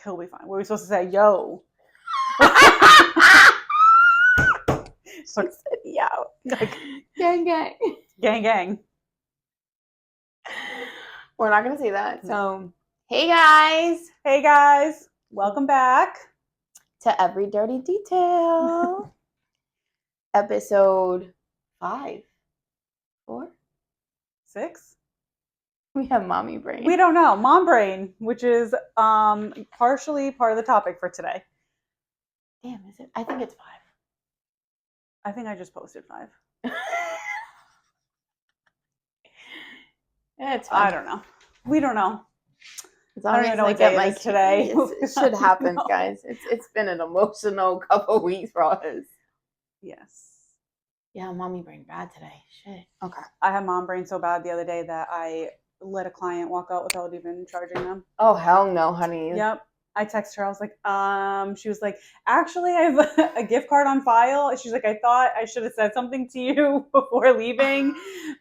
He'll be fine. What are we supposed to say? Yo. She said, yo. Like, Gang, gang. gang, gang. We're not going to say that. So, hey guys. Hey guys. Welcome back to Every Dirty Detail. Episode 5. 4? 6. We have mommy brain. We don't know. Mom brain, which is partially part of the topic for today. Damn, is it? I think it's 5. I think I just posted 5. It's fine. I don't know. We don't know. I don't even know what day it is today. It should happen, guys. It's been an emotional couple weeks for us. Yes. Yeah, mommy brain bad today. Shit. Okay. I had mom brain so bad the other day that I let a client walk out without even charging them. Oh, hell no, honey. Yep. I texted her. I was like, she was like, actually, I have a gift card on file. She's like, I thought I should have said something to you before leaving.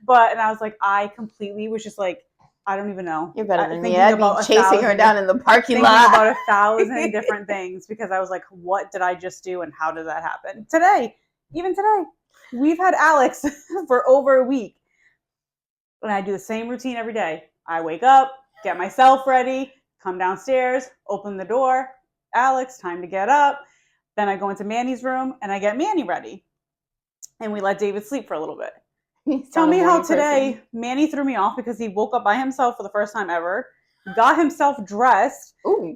And I was like, I completely was just like, I don't even know. You're better than me. I'd be chasing her down in the parking lot. Thinking about 1,000 different things because I was like, what did I just do and how did that happen? Even today, we've had Alex for over a week. And I do the same routine every day. I wake up, get myself ready, come downstairs, open the door. Alex, time to get up. Then I go into Manny's room and I get Manny ready. And we let David sleep for a little bit. Tell me how today Manny threw me off because he woke up by himself for the first time ever, got himself dressed,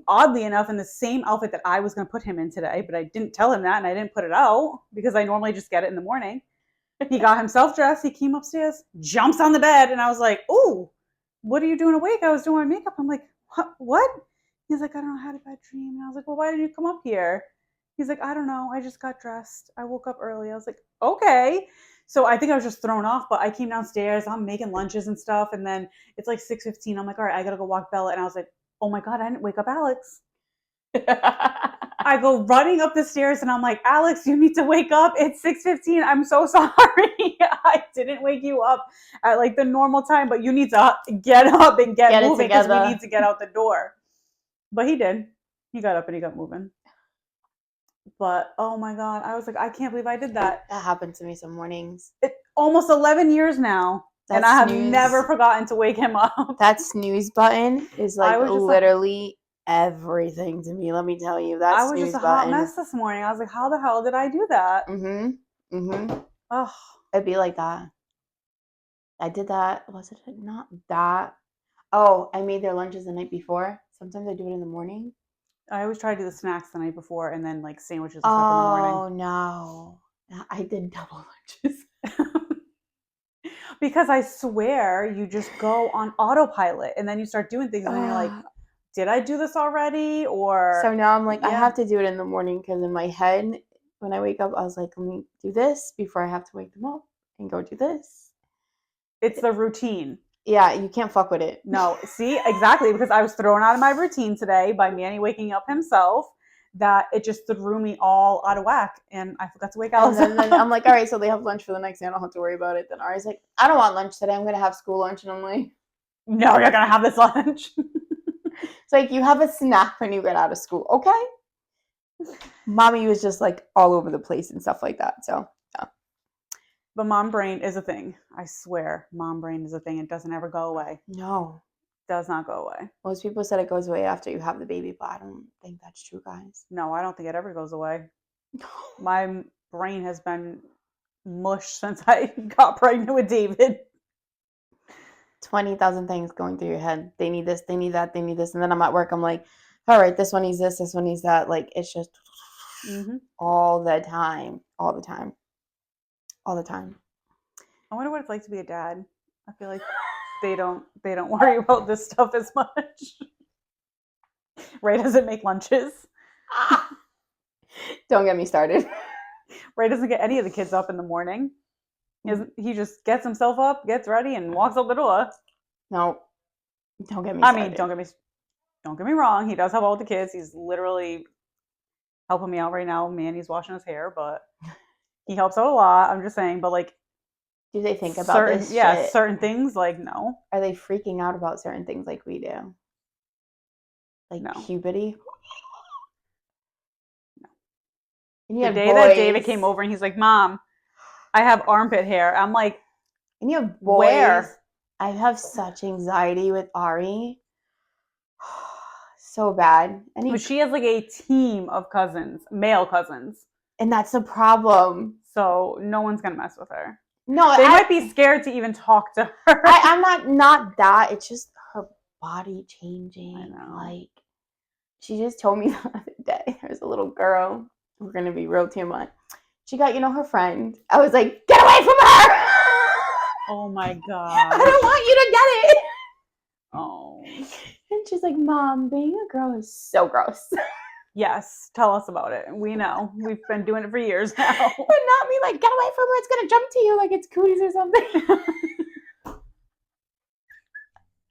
oddly enough, in the same outfit that I was going to put him in today, but I didn't tell him that and I didn't put it out because I normally just get it in the morning. He got himself dressed. He came upstairs, jumps on the bed, and I was like, ooh, what are you doing awake? I was doing my makeup. I'm like, what? He's like, I don't know, I had a bad dream. And I was like, well, why didn't you come up here? He's like, I don't know. I just got dressed. I woke up early. I was like, okay. So I think I was just thrown off, but I came downstairs. I'm making lunches and stuff. And then it's like 6:15. I'm like, all right, I got to go walk Bella. And I was like, oh my God, I didn't wake up Alex. I go running up the stairs and I'm like, Alex, you need to wake up. It's 6:15. I'm so sorry. I didn't wake you up at like the normal time, but you need to get up and get moving because we need to get out the door. But he did. He got up and he got moving. But oh my God, I was like, I can't believe I did that. That happened to me some mornings. Almost 11 years now. And I have never forgotten to wake him up. That snooze button is like literally everything to me. Let me tell you. That I was just a hot mess this morning. I was like, how the hell did I do that? Oh, it'd be like that. I did that. Was it not that? Oh, I made their lunches the night before. Sometimes I do it in the morning. I always try to do the snacks the night before and then like sandwiches and stuff in the morning. Oh no. I did double lunches. Because I swear you just go on autopilot and then you start doing things and then you're like, did I do this already? Or so now I'm like, I have to do it in the morning because in my head, when I wake up, I was like, let me do this before I have to wake them up and go do this. It's the routine. Yeah, you can't fuck with it. No, see, exactly, because I was thrown out of my routine today by Manny waking up himself, that it just threw me all out of whack, and I forgot to wake Alex up. And then I'm like, all right, so they have lunch for the next day, I don't have to worry about it. Then Ari's like, I don't want lunch today, I'm going to have school lunch, and I'm like, no, you're going to have this lunch. It's like, you have a snack when you get out of school, okay? Mommy was just like all over the place and stuff like that, so. But mom brain is a thing. I swear, mom brain is a thing. It doesn't ever go away. No. It does not go away. Most people said it goes away after you have the baby, but I don't think that's true, guys. No, I don't think it ever goes away. My brain has been mush since I got pregnant with David. 20,000 things going through your head. They need this, they need that, they need this. And then I'm at work, I'm like, all right, this one needs this one needs that. Like, it's just all the time. All the time. All the time. I wonder what it's like to be a dad. I feel like they don't worry about this stuff as much. Ray doesn't make lunches. Don't get me started. Ray doesn't get any of the kids up in the morning. He just gets himself up, gets ready, and walks out the door. No, don't get me started. I mean, don't get me wrong. He does have all the kids. He's literally helping me out right now. Manny's washing his hair, but he helps out a lot. I'm just saying, but like, do they think about this? Yeah, certain things, like, no. Are they freaking out about certain things like we do? like No. puberty. And you The had day that David boys. came over and he's like, Mom, I have armpit hair. I'm like, And you have boys. where? I have such anxiety with Ari. So bad. But she has like a team of cousins, male cousins. And that's the problem. So no one's going to mess with her. No, they might be scared to even talk to her. I'm not that. It's just her body changing. I know. Like, she just told me the other day, there's a little girl. We're going to be real too much. She got, her friend. I was like, get away from her! Oh my God. I don't want you to get it. Oh. And she's like, Mom, being a girl is so gross. Yes, tell us about it. We know. We've been doing it for years now. But not me like, get away from her, it's gonna jump to you like it's cooties or something. I'm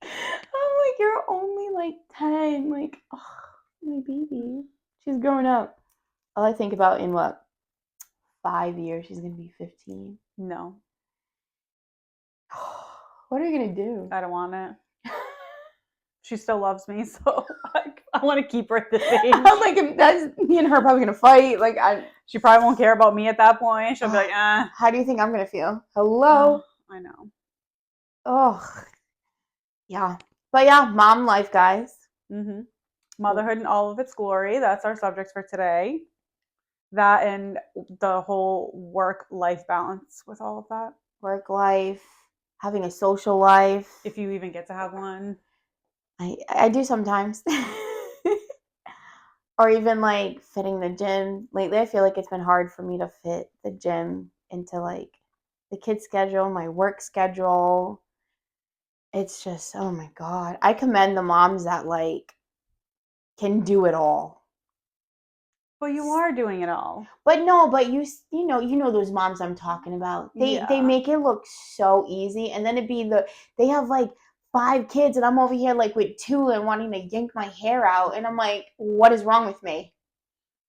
like, you're only like 10. Like, oh, my baby. She's growing up. All I think about in 5 years, she's gonna be 15. No. What are you gonna do? I don't want it. She still loves me, so I want to keep her at this age. I'm like, that's me and her probably gonna fight. Like, she probably won't care about me at that point. She'll be like, How do you think I'm gonna feel? Hello? I know. Oh, yeah. But yeah, mom life, guys. Mm-hmm. Motherhood in all of its glory. That's our subject for today. That and the whole work-life balance with all of that. Work life, having a social life. If you even get to have one. I do sometimes. Or even like fitting the gym. Lately I feel like it's been hard for me to fit the gym into like the kids' schedule, my work schedule. It's just, oh my God. I commend the moms that like can do it all. Well, you are doing it all. But no, but you know those moms I'm talking about. They make it look so easy, and then they have like 5 kids, and I'm over here like with 2 and wanting to yank my hair out, and I'm like, what is wrong with me?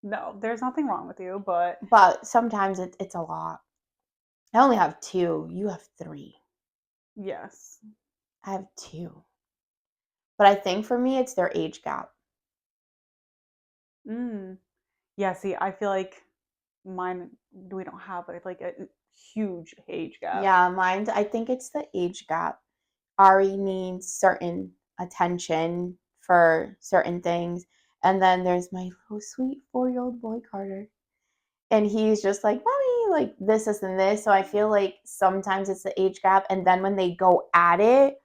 No, there's nothing wrong with you, but sometimes it's a lot. I only have 2. You have 3. Yes, I have 2. But I think for me, it's their age gap. Yeah, see, I feel like mine, we don't have like a huge age gap. Yeah, I think it's the age gap. Ari needs certain attention for certain things. And then there's my little sweet 4-year-old boy, Carter. And he's just like, Mommy, like this, and this. So I feel like sometimes it's the age gap. And then when they go at it,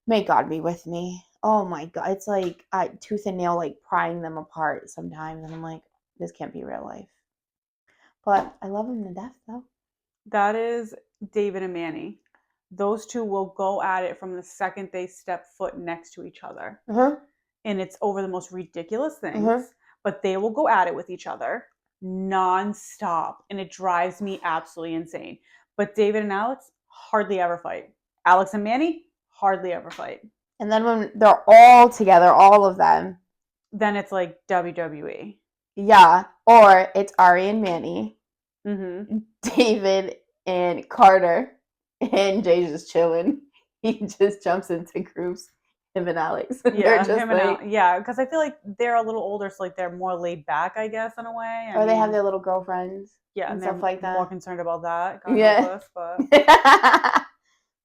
may God be with me. Oh my God. It's like tooth and nail, like prying them apart sometimes. And I'm like, this can't be real life. But I love him to death, though. That is David and Manny. Those two will go at it from the second they step foot next to each other. And it's over the most ridiculous things, but they will go at it with each other nonstop. And it drives me absolutely insane. But David and Alex hardly ever fight. Alex and Manny hardly ever fight. And then when they're all together, all of them, then it's like WWE. Yeah, or it's Ari and Manny, Mm-hmm. David and Carter, and Jay's just chilling. He just jumps into groups, him and Alex. Yeah, him and yeah, because I feel like they're a little older, so like they're more laid back, I guess, in a way. Or they have their little girlfriends, yeah, and stuff like that. More concerned about that. God help us, but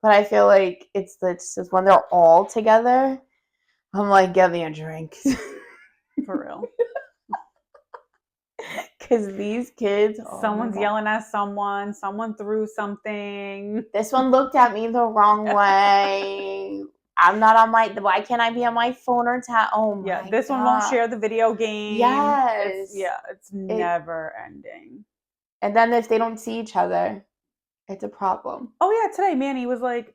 but I feel like it's just when they're all together, I'm like, get me a drink. For real. Because these kids, someone's yelling at someone threw something. This one looked at me the wrong way. I'm not on why can't I be on my phone or oh my yeah, this one won't share the video game. Yes. It's never ending. And then if they don't see each other, it's a problem. Oh yeah, today Manny was like,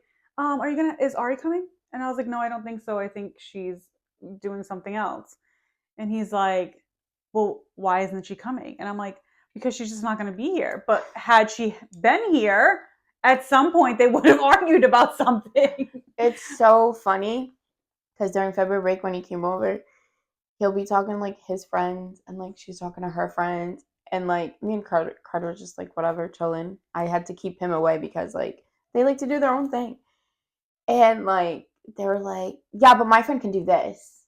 is Ari coming? And I was like, no, I don't think so. I think she's doing something else. And he's like, well, why isn't she coming? And I'm like, because she's just not going to be here. But had she been here, at some point they would have argued about something. It's so funny because during February break when he came over, he'll be talking like his friends and like she's talking to her friends. And like me and Carter was just like whatever, chilling. I had to keep him away because like they like to do their own thing. And like they were like, yeah, but my friend can do this.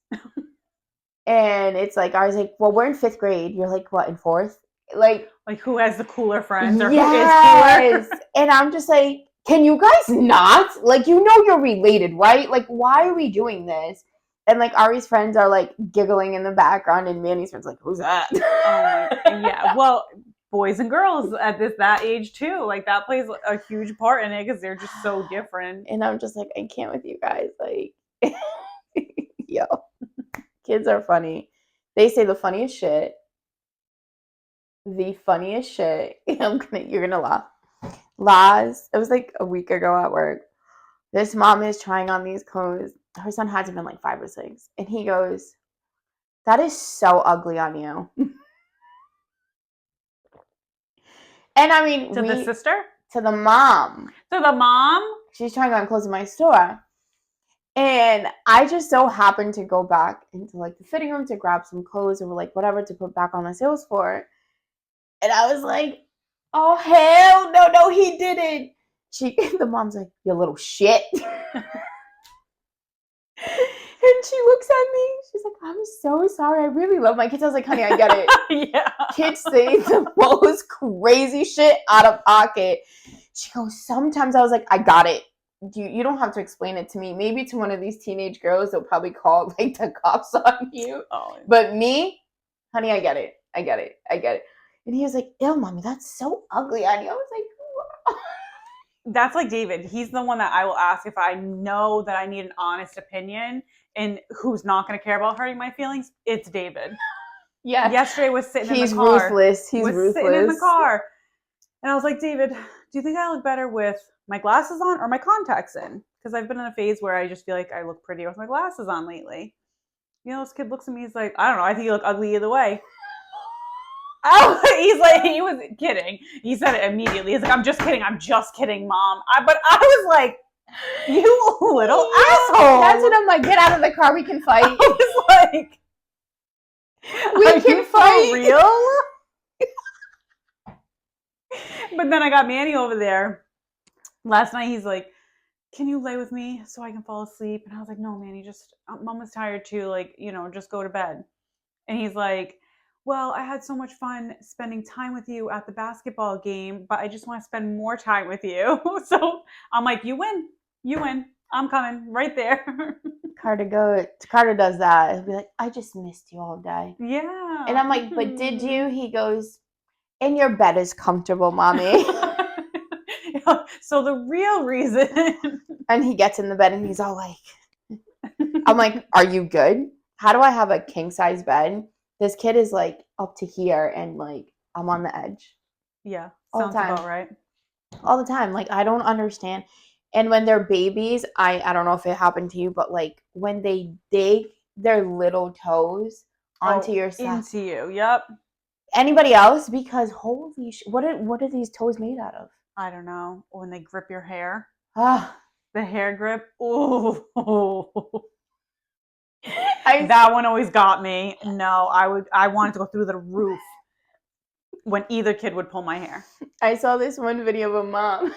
And it's like, I was like, well, we're in 5th grade. You're like, what, in 4th? Like who has the cooler friends or yes. who is cooler? And I'm just like, can you guys not? Like, you know you're related, right? Like, why are we doing this? And like Ari's friends are like giggling in the background, and Manny's friends like, who's that? Oh my, yeah. Well, boys and girls at that age too, like that plays a huge part in it because they're just so different. And I'm just like, I can't with you guys. Like, yo, kids are funny. They say the funniest shit. The funniest shit. You're gonna laugh. Laz, it was like a week ago at work. This mom is trying on these clothes. Her son had to been like 5 or 6. And he goes, that is so ugly on you. And I mean, To the sister? To the mom. To the mom? She's trying on clothes in my store. And I just so happened to go back into like the fitting room to grab some clothes or like whatever to put back on the sales floor. And I was like, oh, hell no, he didn't. The mom's like, you little shit. And she looks at me. She's like, I'm so sorry. I really love my kids. I was like, honey, I get it. Yeah. Kids say the most crazy shit out of pocket. She goes, sometimes I was like, I got it. You don't have to explain it to me. Maybe to one of these teenage girls, they'll probably call like the cops on you. Oh. But me, honey, I get it. I get it. I get it. And he was like, ew, mommy, that's so ugly on you. I was like, wow. That's like David. He's the one that I will ask if I know that I need an honest opinion and who's not going to care about hurting my feelings. It's David. Yeah. Yesterday was sitting in the car. He's ruthless. He's ruthless. Sitting in the car. And I was like, David, do you think I look better with my glasses on or my contacts in? Because I've been in a phase where I just feel like I look prettier with my glasses on lately. You know, this kid looks at me, he's like, I don't know, I think you look ugly either way. Oh, he's like, he was kidding. He said it immediately. He's like, I'm just kidding, Mom. But I was like, you little asshole. That's what I'm like, get out of the car, we can fight. I was like, we can fight. For real? But then I got Manny over there. Last night he's like, can you lay with me so I can fall asleep? And I was like, no, Manny, just, Mom was tired too. Like, you know, just go to bed. And he's like, well, I had so much fun spending time with you at the basketball game, but I just want to spend more time with you. So I'm like, you win. I'm coming right there. Carter does that. He'll be like, I just missed you all day. Yeah. And I'm like, but did you? He goes, and your bed is comfortable, Mommy. So the real reason. And he gets in the bed and he's all like, I'm like, are you good? How do I have a king size bed? This kid is like up to here and like I'm on the edge. Yeah. All the time. About right. All the time. Like, I don't understand. And when they're babies, I don't know if it happened to you, but like when they dig their little toes onto your side. Into you. Yep. Anybody else? Because holy what are these toes made out of? I don't know. When they grip your hair. Ah. The hair grip. Ooh. That one always got me. No, I wanted to go through the roof when either kid would pull my hair. I saw this one video of a mom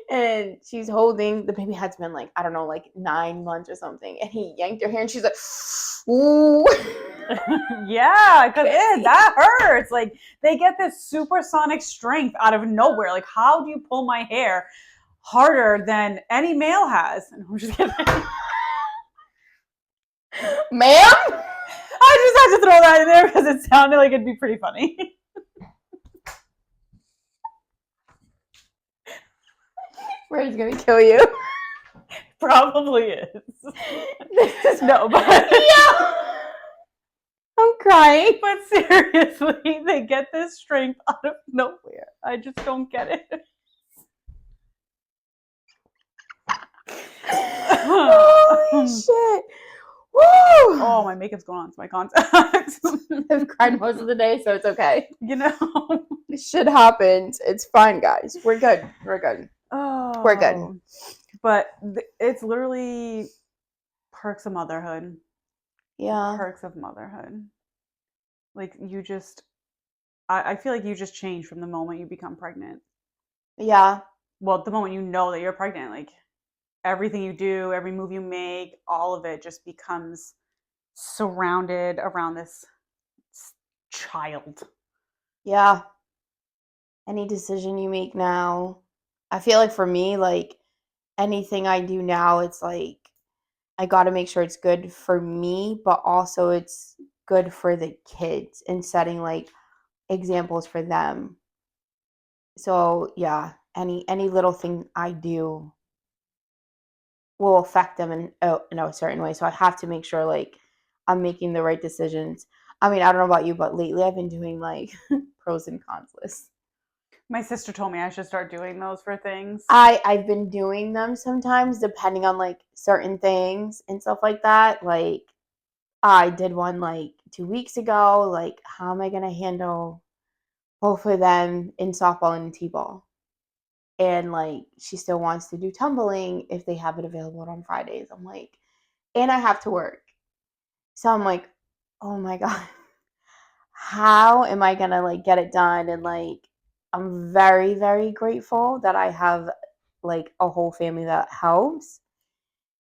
and she's holding, the baby had been like, I don't know, like 9 months or something. And he yanked her hair and she's like, ooh. Yeah, because that hurts. Like, they get this supersonic strength out of nowhere. Like, how do you pull my hair harder than any male has? And I'm just kidding. Ma'am? I just had to throw that in there because it sounded like it'd be pretty funny. Fred's gonna kill you. Probably is. This is yeah. I'm crying. But seriously, they get this strength out of nowhere. I just don't get it. Holy shit. Woo! Oh, my makeup's going on to my contacts. I've cried most of the day, so it's okay. You know? Shit happens. It's fine, guys. We're good. Oh. We're good. But it's literally perks of motherhood. Yeah. Perks of motherhood. Like, you just... I feel like you just change from the moment you become pregnant. Yeah. Well, the moment you know that you're pregnant, like... everything you do, every move you make, all of it just becomes surrounded around this child. Yeah. Any decision you make now, I feel like for me, like anything I do now, it's like I got to make sure it's good for me, but also it's good for the kids and setting like examples for them. So, yeah, any little thing I do will affect them in a certain way. So I have to make sure like I'm making the right decisions. I mean, I don't know about you, but lately I've been doing like pros and cons lists. My sister told me I should start doing those for things. I've been doing them sometimes depending on like certain things and stuff like that. Like I did one like 2 weeks ago. Like, how am I gonna handle both of them in softball and in t-ball? And like she still wants to do tumbling if they have it available on Fridays. I'm like, and I have to work. So I'm like, oh my God, how am I gonna like get it done? And like I'm very, very grateful that I have like a whole family that helps.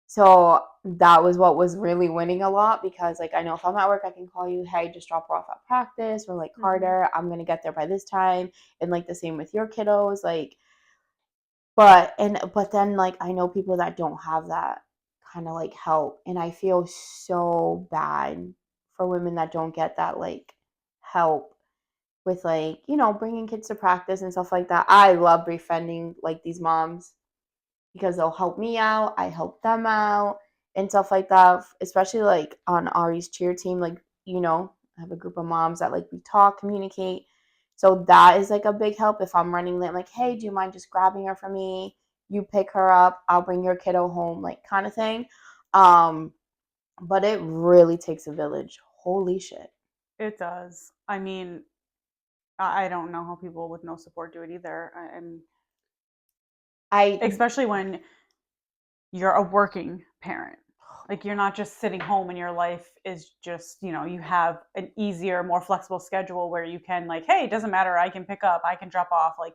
So that was what was really winning a lot because like I know if I'm at work I can call you, hey, just drop her off at practice, or like Mm-hmm. Carter, I'm gonna get there by this time. And like the same with your kiddos. Like but then like I know people that don't have that kind of like help, and I feel so bad for women that don't get that like help with like, bringing kids to practice and stuff like that. I love befriending like these moms because they'll help me out, I help them out and stuff like that, especially like on Ari's cheer team. Like, I have a group of moms that like we talk, communicate. So that is like a big help. If I'm running late, I'm like, hey, do you mind just grabbing her for me? You pick her up, I'll bring your kiddo home, like kind of thing. um but it really takes a village. Holy shit. It does. I mean, I don't know how people with no support do it either. And I especially when you're a working parent. Like you're not just sitting home and your life is just, you have an easier, more flexible schedule where you can like, hey, it doesn't matter, I can pick up, I can drop off. Like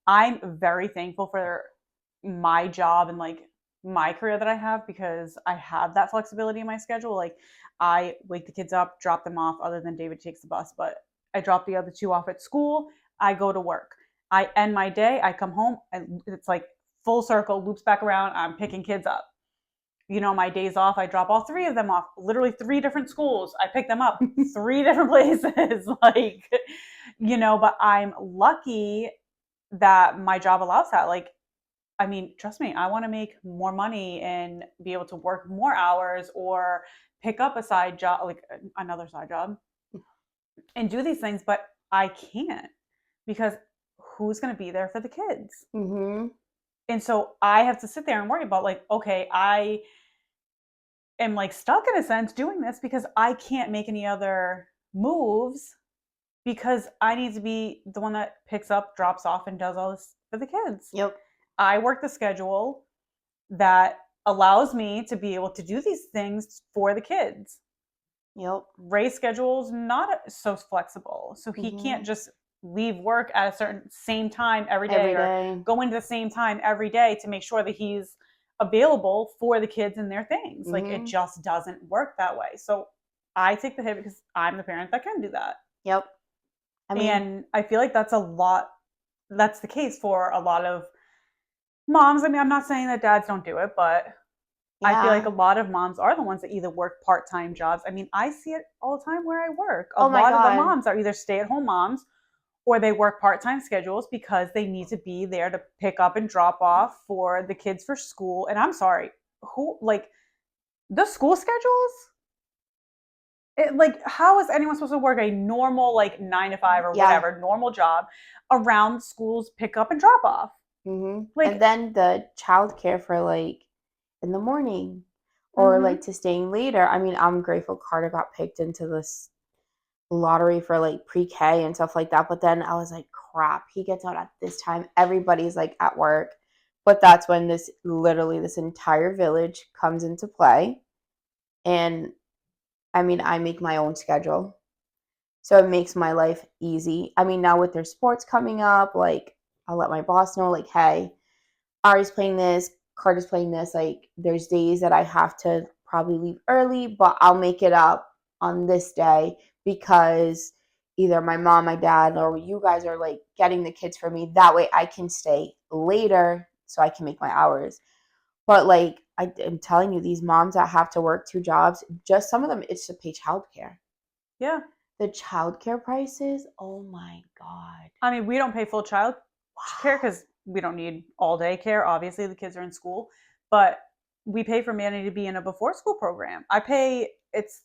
I'm very thankful for my job and like my career that I have because I have that flexibility in my schedule. Like I wake the kids up, drop them off, other than David takes the bus, but I drop the other two off at school. I go to work. I end my day. I come home and it's like full circle, loops back around. I'm picking kids up. My days off, I drop all three of them off, literally three different schools. I pick them up three different places. Like, but I'm lucky that my job allows that. Like, I mean, trust me, I want to make more money and be able to work more hours or pick up a side job, like another side job, and do these things, but I can't because who's going to be there for the kids? mm-hmm. And so I have to sit there and worry about, like, okay, I am like stuck in a sense doing this because I can't make any other moves because I need to be the one that picks up, drops off, and does all this for the kids. Yep. I work the schedule that allows me to be able to do these things for the kids. Yep. Ray's schedule's not so flexible, so he Mm-hmm. can't just leave work at a certain same time every day Every or day. go into the same time every day to make sure that he's available for the kids and their things. Like it Mm-hmm. just doesn't work that way. So I take the hit because I'm the parent that can do that. Yep. I mean, And I feel like that's the case for a lot of moms. I mean, I'm not saying that dads don't do it, but I feel like yeah. a lot of moms are the ones that either work part-time jobs. I mean, I see it all the time where I work. A Oh my lot of the God. moms are either stay-at-home moms or they work part-time schedules because they need to be there to pick up and drop off for the kids for school. And I'm sorry, who like the school schedules? Like, how is anyone supposed to work a normal like 9 to 5 or Yeah. whatever normal job around schools pick up and drop off? Mm-hmm. And Like, then the childcare for like in the morning or mm-hmm. like to staying later. I mean, I'm grateful Carter got picked into this lottery for like pre-K and stuff like that. But then I was like, crap, he gets out at this time. Everybody's like at work. But that's when this entire village comes into play. And I mean, I make my own schedule. So it makes my life easy. I mean, now with their sports coming up, like I'll let my boss know, like, hey, Ari's playing this, Carter's playing this. Like, there's days that I have to probably leave early, but I'll make it up on this day because either my mom, my dad, or you guys are like getting the kids for me. That way I can stay later so I can make my hours. But like I'm telling you, these moms that have to work 2 jobs, just some of them, it's to pay childcare. Yeah. The childcare prices, oh my God. I mean, we don't pay full child care because we don't need all day care. Obviously, the kids are in school, but we pay for Manny to be in a before school program. I pay, it's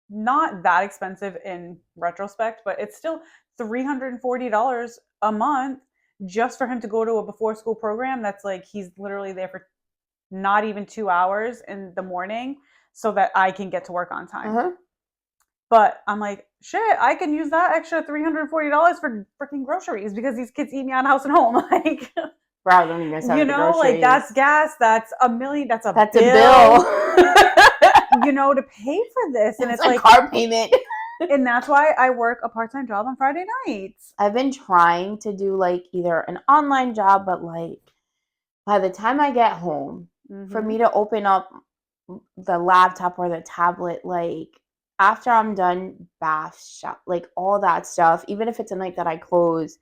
not that expensive in retrospect, but it's still $340 a month just for him to go to a before school program. That's like, he's literally there for not even 2 hours in the morning so that I can get to work on time. Uh-huh. But I'm like, shit, I can use that extra $340 for freaking groceries because these kids eat me out of house and home. Like, bro, don't even start you with the know, groceries. like that's gas, that's a million, that's a That's bill, a bill. you know, to pay for this. And It's it's a like car payment. And that's why I work a part-time job on Friday nights. I've been trying to do like either an online job, but like by the time I get home, for me to open up the laptop or the tablet, like after I'm done bath, shop, like all that stuff, even if it's a night that I close,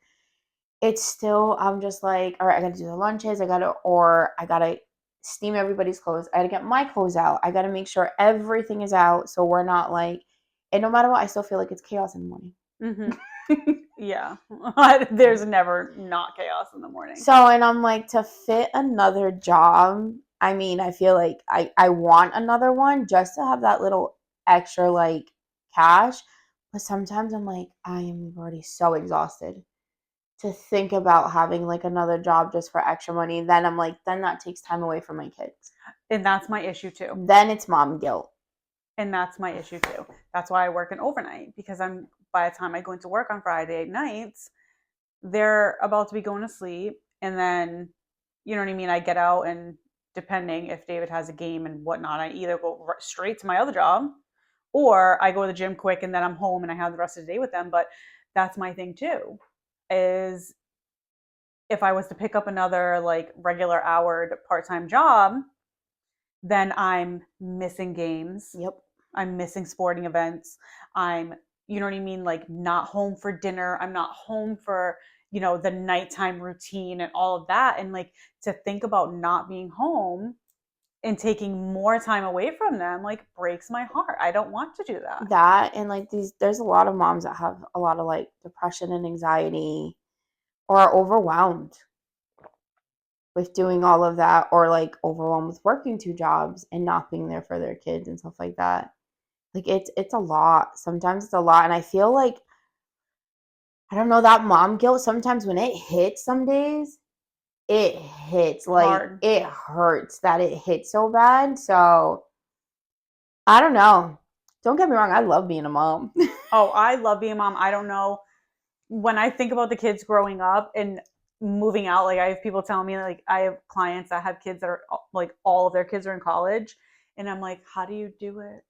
it's still, I'm just like, all right, I gotta do the lunches, I gotta steam everybody's clothes, I gotta get my clothes out, I gotta make sure everything is out so we're not like, and no matter what, I still feel like it's chaos in the morning. Yeah. There's never not chaos in the morning. So, and I'm like, to fit another job, I mean, I feel like I want another one just to have that little extra like cash. But sometimes I'm like, I am already so exhausted to think about having like another job just for extra money. Then I'm like, then that takes time away from my kids. And that's my issue too. Then it's mom guilt. And that's my issue too. That's why I work an overnight because by the time I go into work on Friday nights, they're about to be going to sleep. And then, you know what I mean? I get out and depending if David has a game and whatnot, I either go straight to my other job or I go to the gym quick and then I'm home and I have the rest of the day with them. But that's my thing too, is if I was to pick up another like regular houred part-time job, then I'm missing games. Yep. I'm missing sporting events. I'm, you know what I mean? Like not home for dinner. I'm not home for, you know, the nighttime routine and all of that. And like to think about not being home and taking more time away from them, like breaks my heart. I don't want to do that. That and like there's a lot of moms that have a lot of like depression and anxiety or are overwhelmed with doing all of that, or like overwhelmed with working 2 jobs and not being there for their kids and stuff like that. Like it's a lot. Sometimes it's a lot, and I feel like, I don't know, that mom guilt sometimes when it hits some days, it hits like Hard. it hurts that it hits so bad. So I don't know. Don't get me wrong, I love being a mom. Oh, I love being a mom. I don't know. When I think about the kids growing up and moving out, like I have people telling me, like I have clients that have kids that are like all of their kids are in college, and I'm like, how do you do it?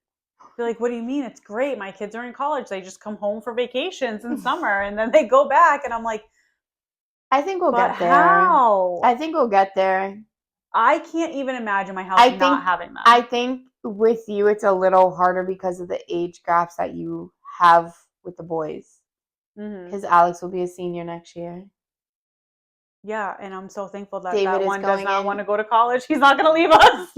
They're like, what do you mean? It's great. My kids are in college. They just come home for vacations in summer and then they go back, and I'm like, I think we'll but get there. how? I think we'll get there. I can't even imagine my house not having that. I think with you it's a little harder because of the age gaps that you have with the boys. Because Alex will be a senior next year. Yeah, and I'm so thankful that David that is one does going not in- want to go to college. He's not going to leave us.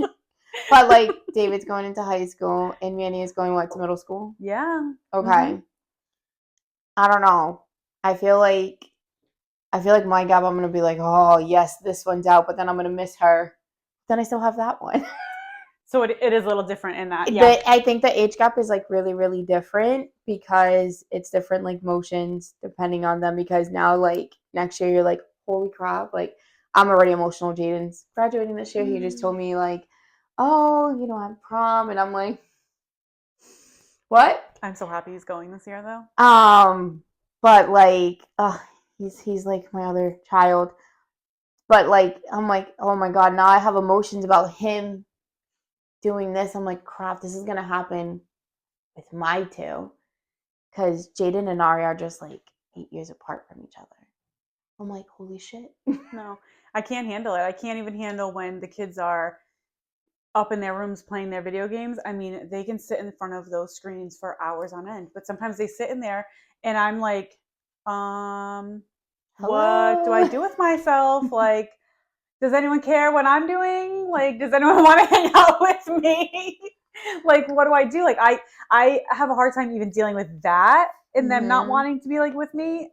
But like David's going into high school and Manny is going what, to middle school? Yeah. Okay. I don't know. I feel like my gap, I'm gonna be like, oh yes, this one's out, but then I'm gonna miss her. Then I still have that one. So it is a little different in that. Yeah. But I think the age gap is like really, really different because it's different like motions depending on them. Because now like next year you're like, holy crap, like I'm already emotional. Jaden's graduating this year. He just told me like, oh, you know, I'm prom, and I'm like, what? I'm so happy he's going this year though. But like, he's like my other child. But like, I'm like, oh my god, now I have emotions about him doing this. I'm like, crap, this is gonna happen with my 2, because Jaden and Ari are just like 8 years apart from each other. I'm like, holy shit. No, I can't handle it. I can't even handle when the kids are up in their rooms playing their video games, I mean, they can sit in front of those screens for hours on end. But sometimes they sit in there and I'm like, um, what do I Hello. do with myself? Like, does anyone care what I'm doing? Like, does anyone want to hang out with me? Like, what do I do? Like, I have a hard time even dealing with that and them not Hmm. wanting to be like with me.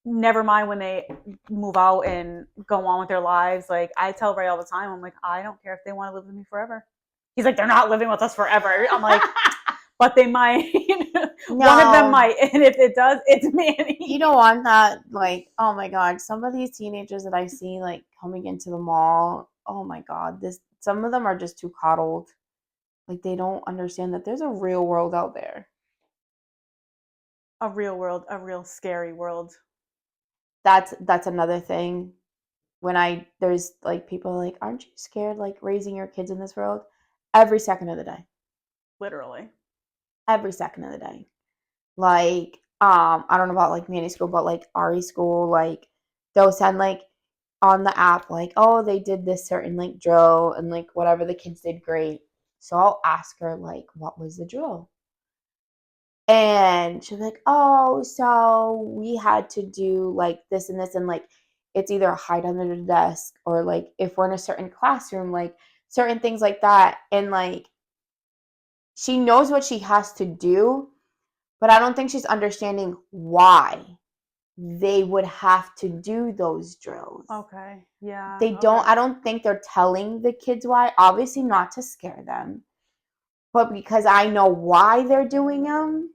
Never mind when they move out and go on with their lives. Like, I tell Ray all the time, I'm like, I don't care if they want to live with me forever. He's like, they're not living with us forever. I'm like, but they might. One of them No, might, and if it does, it's you Manny. don't want that. Like, oh my God, some of these teenagers that I see like coming into the mall, oh my God, this some of them are just too coddled. Like they don't understand that there's a real world out there. A real world, a real scary world. That's another thing. When I there's like people like, aren't you scared like raising your kids in this world? Every second of the day. Literally. Every second of the day. Like, I don't know about like Manny school, but like Ari school, like they'll send like on the app, like, oh, they did this certain like drill and like whatever the kids did great. So I'll ask her, like, what was the drill? And she'll be like, oh, so we had to do like this and this, and like it's either hide under the desk or like if we're in a certain classroom, like certain things like that. And like she knows what she has to do, but I don't think she's understanding why they would have to do those drills. Okay. Yeah. They don't, Okay. I don't think they're telling the kids why, obviously not to scare them, but because I know why they're doing them,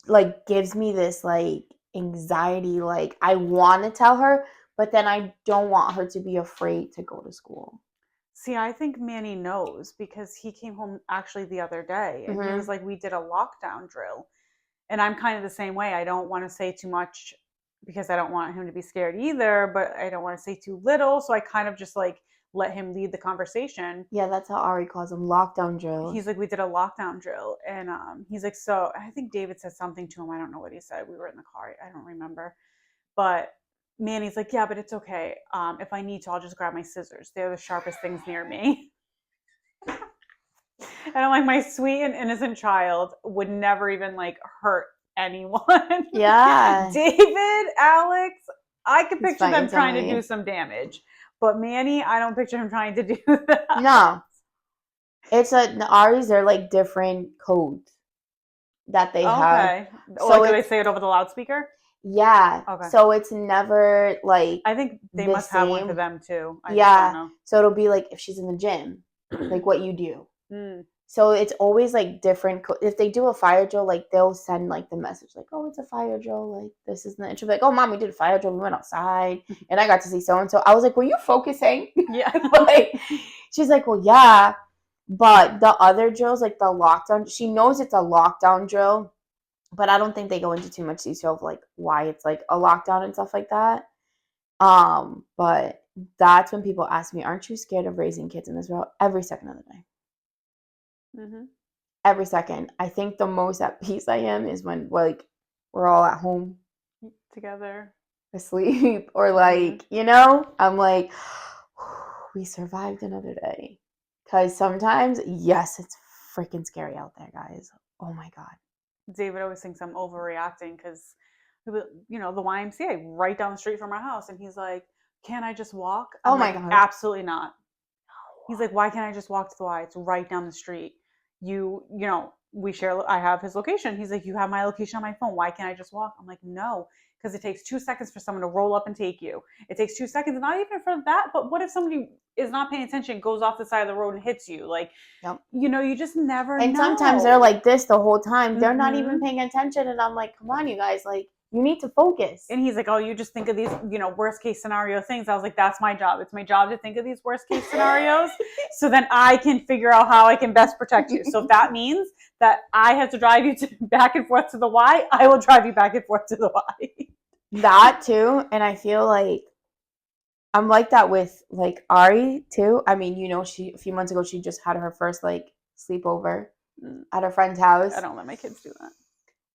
like gives me this like anxiety. Like I want to tell her, but then I don't want her to be afraid to go to school. See, I think Manny knows because he came home actually the other day and he was Mm-hmm. like, we did a lockdown drill. And I'm kind of the same way. I don't want to say too much because I don't want him to be scared either, but I don't want to say too little. So I kind of just like let him lead the conversation. Yeah, that's how Ari calls them, lockdown He's drills. like, we did a lockdown drill. And he's like, so I think David said something to him. I don't know what he said. We were in the car. I don't remember. But Manny's like, yeah, but it's okay. If I need to, I'll just grab my scissors. They're the sharpest things near me. And I'm like, my sweet and innocent child would never even like hurt anyone. Yeah, David, Alex, I could he's picture fighting them trying to do somebody. some damage. But Manny, I don't picture him trying to do that. No, it's a Ari's. They're like different codes that they have. Okay. So Like, do they it's say it over the loudspeaker? yeah. Okay. So it's never like I think they the must have one for same. them too. I just don't Yeah. know. So it'll be like if she's in the gym, like what you do. Mm. So it's always like different. If they do a fire drill, like they'll send like the message, like, "Oh, it's a fire drill. Like this is." And she'll be like, "Oh, mom, we did a fire drill. We went outside, and I got to see so and so." I was like, "Were you focusing?" Yeah. Like, she's like, "Well, yeah." But the other drills, like the lockdown, she knows it's a lockdown drill, but I don't think they go into too much detail of like why it's like a lockdown and stuff like that. But that's when people ask me, "Aren't you scared of raising kids in this world?" Every second of the day. Mm-hmm. Every second. I think the most at peace I am is when like we're all at home Together. asleep or Mm-hmm. like, I'm like we survived another day. Cuz sometimes yes, it's freaking scary out there, guys. Oh my god. David always thinks I'm overreacting because, the YMCA right down the street from our house, and he's like, "Can I just walk?" I'm Oh my like, god. "Absolutely not." He's like, "Why can't I just walk to the Y? It's right down the street. We share. I have his location." He's like, "You have my location on my phone. Why can't I just walk?" I'm like, "No." Because it takes 2 seconds for someone to roll up and take you. It takes 2 seconds, not even for that. But what if somebody is not paying attention, goes off the side of the road and hits you? Like, Yep. you just never And sometimes they're know. like this the whole time. They're not even Mm-hmm. paying attention and I'm like, "Come on, you guys, like you need to focus." And he's like, "Oh, you just think of these, worst case scenario things." I was like, "That's my job. It's my job to think of these worst case scenarios, so then I can figure out how I can best protect you. So if that means that I have to drive you back and forth to the Y, I will drive you back and forth to the Y." That too, and I feel like I'm like that with like Ari too. I mean, she a few months ago she just had her first like sleepover at her friend's I house, don't let my kids do that.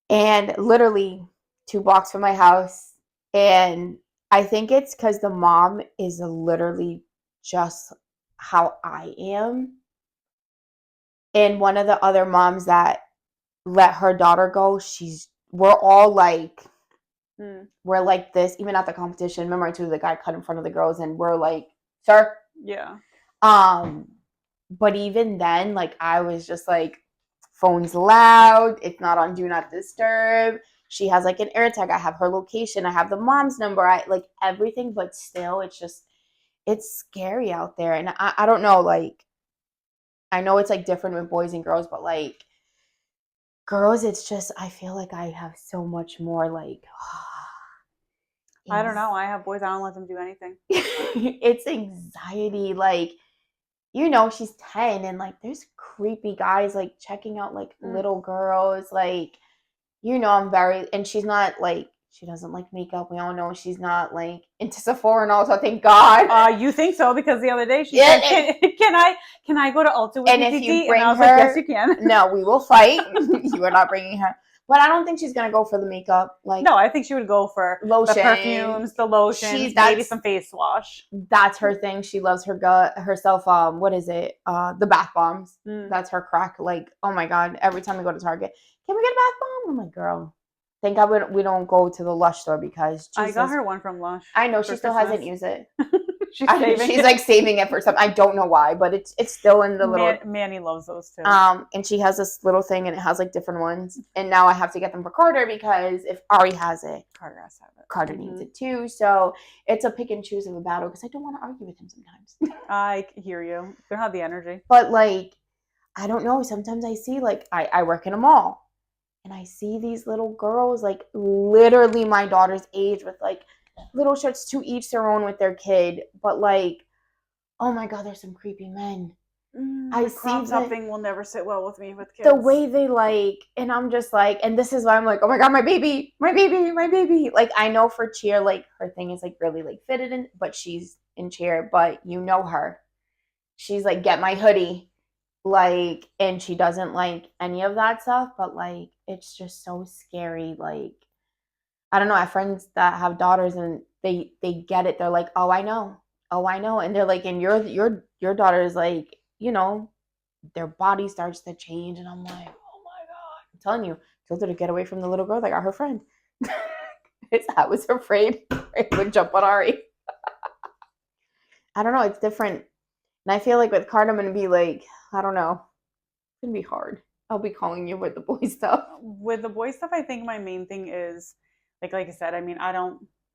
and literally 2 blocks from my house. And I think it's because the mom is literally just how I am. And one of the other moms that let her daughter go, we're all like, we're like this, even at the competition. Remember I told you the guy cut in front of the girls and we're like, sir? Yeah. But even then, like, I was just like, phone's loud, it's not on do not disturb. She has like an air tag. I have her location. I have the mom's number. I like everything, but still, it's scary out there. And I don't know, like, I know it's like different with boys and girls, but like girls, it's just, I feel like I have so much more like, I don't know. I have boys. I don't let them do anything. It's anxiety. Like, she's 10 and like there's creepy guys like checking out like little girls. Like, I'm and she's not like, she doesn't like makeup. We all know she's not like into Sephora and all, so thank God. You think so? Because the other day she said, can I go to Ulta with and you, if TT? you bring and I was her, like, yes, you can. No, we will fight. You are not bringing her. But I don't think she's gonna go for the makeup. Like, no, I think she would go for lotion, the perfumes, the lotions, maybe some face wash. That's her thing. She loves herself. What is it? The bath bombs. That's her crack. Like, oh my God! Every time we go to Target, can we get a bath bomb? I'm like, girl, thank God we don't go to the Lush store because Jesus, I got her one from Lush. I know she still hasn't used it. She's like saving it for something. I don't know why, but it's still in the little. Manny loves those too. And she has this little thing, and it has like different ones. And now I have to get them for Carter because if Ari has it, Carter has to have it. Carter needs it too. So it's a pick and choose of a battle because I don't want to argue with him sometimes. I hear you. They don't have the energy. But like, I don't know. Sometimes I see like I work in a mall, and I see these little girls like literally my daughter's age with like little shirts, to each their own with their kid, but like, oh my God, there's some creepy men. I see something will never sit well with me with kids. The way they like, and I'm just like, and this is why I'm like, oh my God, my baby, my baby, my baby. Like, I know for cheer, like her thing is like really like fitted in, but she's in cheer, but you know her. She's like, get my hoodie. Like, and she doesn't like any of that stuff, but like, it's just so scary. Like, I don't know. I have friends that have daughters and they get it. They're like, oh, I know. And they're like, and your daughter is like, their body starts to change. And I'm like, oh my God. I'm telling you, told her to get away from the little girl that got her friend. I was afraid it would jump on Ari. I don't know. It's different. And I feel like with Carter, I'm going to be like, I don't know. It's going to be hard. I'll be calling you with the boy stuff. With the boy stuff, I think my main thing is, like I said, I mean,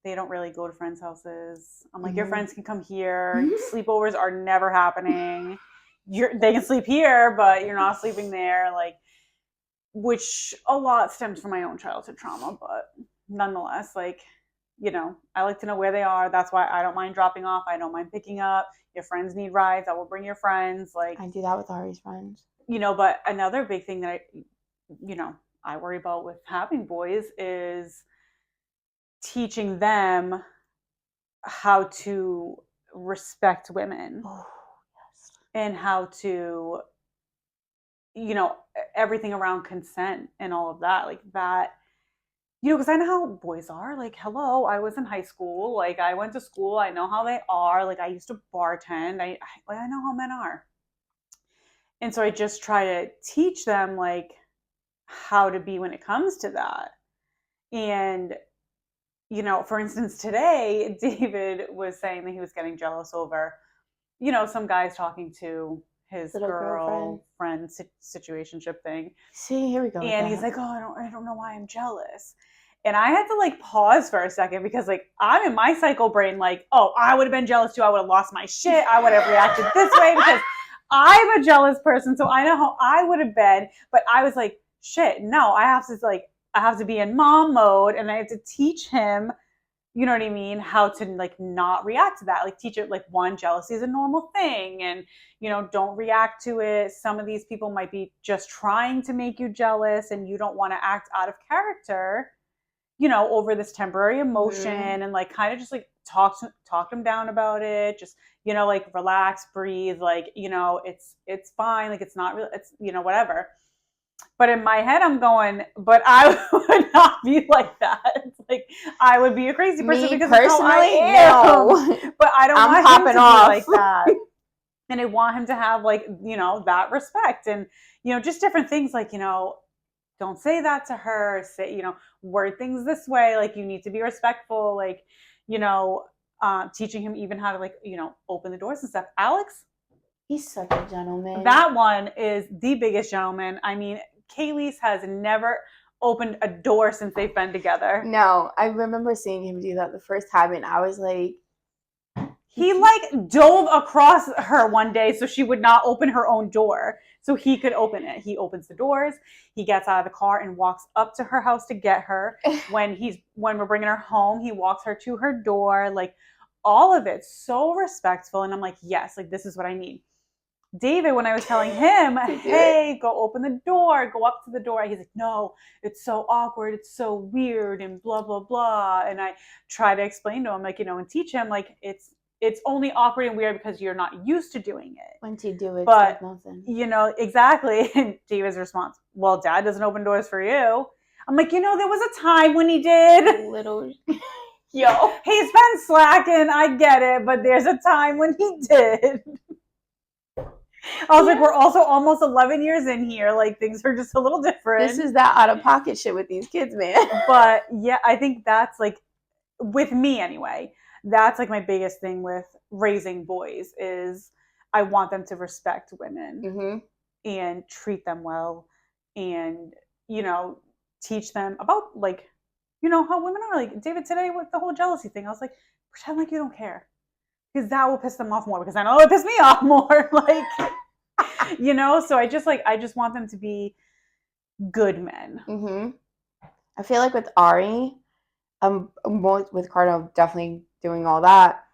they don't really go to friends' houses. I'm like, your friends can come here. Sleepovers are never happening. They can sleep here, but you're not sleeping there. Like, which a lot stems from my own childhood trauma, but nonetheless, like, I like to know where they are. That's why I don't mind dropping off. I don't mind picking up. Your friends need rides. I will bring your friends. Like, I do that with Ari's friends. But another big thing that I worry about with having boys is teaching them how to respect women. Oh, yes. And how to, everything around consent and all of that, like that, because I know how boys are. Like, hello, I was in high school. Like, I went to school. I know how they are. Like, I used to bartend. I know how men are. And so I just try to teach them, like, how to be when it comes to that. And, for instance, today, David was saying that he was getting jealous over, some guys talking to his girlfriend situationship thing. See, here we go. And he's like, oh, I don't know why I'm jealous. And I had to like pause for a second because like I'm in my psycho brain like, oh, I would have been jealous too. I would have lost my shit. I would have reacted this way because I'm a jealous person. So I know how I would have been. But I was like, shit, no, I have to be in mom mode and I have to teach him, you know what I mean, how to like not react to that. Like teach it like, one, jealousy is a normal thing and, don't react to it. Some of these people might be just trying to make you jealous and you don't want to act out of character, over this temporary emotion and like kind of just like talk them down about it. Just, like relax, breathe, like, it's fine. Like it's not real. It's, whatever. But in my head, I'm going, but I would not be like that. It's like I would be a crazy person because personally, no. But I don't want him to be like that. And I want him to have like, that respect and, just different things like, don't say that to her, say, word things this way, like you need to be respectful, like, teaching him even how to like, open the doors and stuff. Alex, He's such a gentleman. that one is the biggest gentleman. I mean, Kaylee's has never opened a door since they've been together. No, I remember seeing him do that the first time, and I was like, he like dove across her one day so she would not open her own door so he could open it. He opens the doors, he gets out of the car and walks up to her house to get her. When we're bringing her home, he walks her to her door, like all of it so respectful. And I'm like, yes, like this is what I need. David, when I was telling him, hey, go open the door, go up to the door, he's like, no, it's so awkward, it's so weird, and blah, blah, blah. And I try to explain to him, like, and teach him, like, it's only awkward and weird because you're not used to doing it. Once you do it, but, it's like nothing. Exactly. And David's response, well, Dad doesn't open doors for you. I'm like, there was a time when he did. Little... Yo. He's been slacking, I get it, but there's a time when he did. I was like, we're also almost 11 years in here. Like, things are just a little different. This is that out-of-pocket shit with these kids, man. But, yeah, I think that's, like, with me anyway, that's, like, my biggest thing with raising boys is I want them to respect women and treat them well and, teach them about, like, how women are. Like, David, today with the whole jealousy thing, I was like, pretend like you don't care. Because that will piss them off more. Because I know it pissed me off more. Like, so I just want them to be good men. I feel like with Ari, with Cardinal definitely doing all that.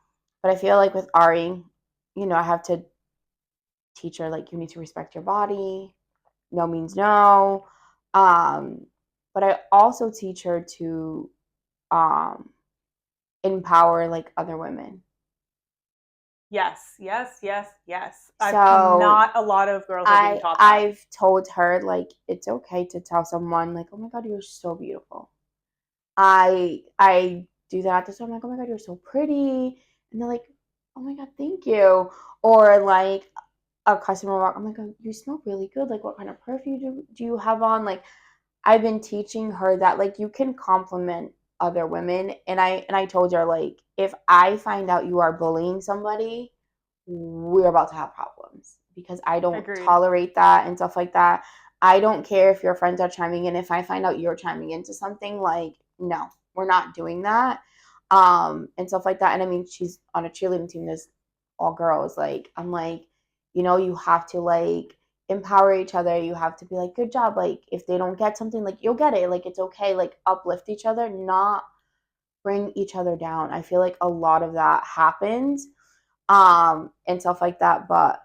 But I feel like with Ari, I have to teach her, like, you need to respect your body. No means no. But I also teach her to empower, like, other women. Yes. Not a lot of girls are being taught that. I've told her, like, it's okay to tell someone, like, oh my God, you're so beautiful. I do that at the time. I'm like, oh my God, you're so pretty. And they're like, oh my God, thank you. Or like a customer walk, I'm like, oh, you smell really good. Like, what kind of perfume do you have on? Like, I've been teaching her that, like, you can compliment other women. And I told her, like, if I find out you are bullying somebody, we're about to have problems because I don't tolerate that and stuff like that. I don't care if your friends are chiming in. If I find out you're chiming into something, like, no, we're not doing that. And stuff like that. And I mean, she's on a cheerleading team. There's all girls. Like, I'm like, you have to, like, empower each other. You have to be like, good job. Like, if they don't get something, like, you'll get it. Like, it's okay. Like, uplift each other, not bring each other down. I feel like a lot of that happens, and stuff like that. But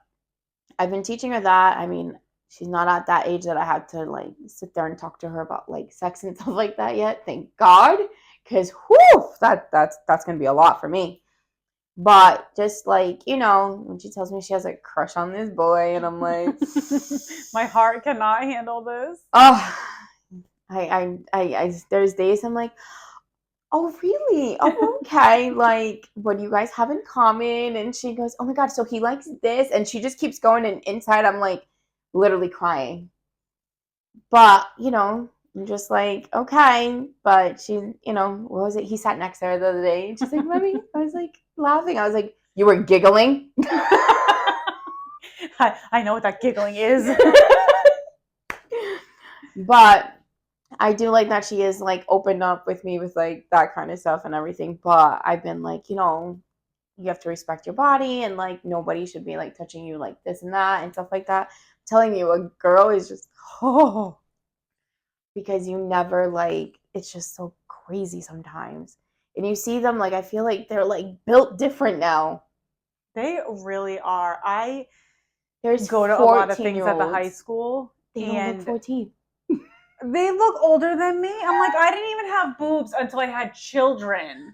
I've been teaching her that. I mean, she's not at that age that I had to, like, sit there and talk to her about, like, sex and stuff like that yet. Thank God. Because, whew, that's going to be a lot for me. But just, like, when she tells me she has a crush on this boy, and I'm like, my heart cannot handle this. Oh, I there's days I'm like, oh, really? Oh, okay. Like, what do you guys have in common? And she goes, oh my God, so he likes this. And she just keeps going. And inside, I'm like literally crying. But, I'm just like, okay. But she, what was it? He sat next to her the other day. And she's like, Mommy, I was like laughing. I was like, you were giggling? I know what that giggling is. But I do like that she is, like, opened up with me with, like, that kind of stuff and everything. But I've been like, you have to respect your body, and, like, nobody should be, like, touching you like this and that and stuff like that. I'm telling you, a girl is just, because you never, like, it's just so crazy sometimes. And you see them, like, I feel like they're, like, built different now. They really are. There's go to a lot of things at the high school. They don't look 14. They look older than me. I'm like, I didn't even have boobs until I had children.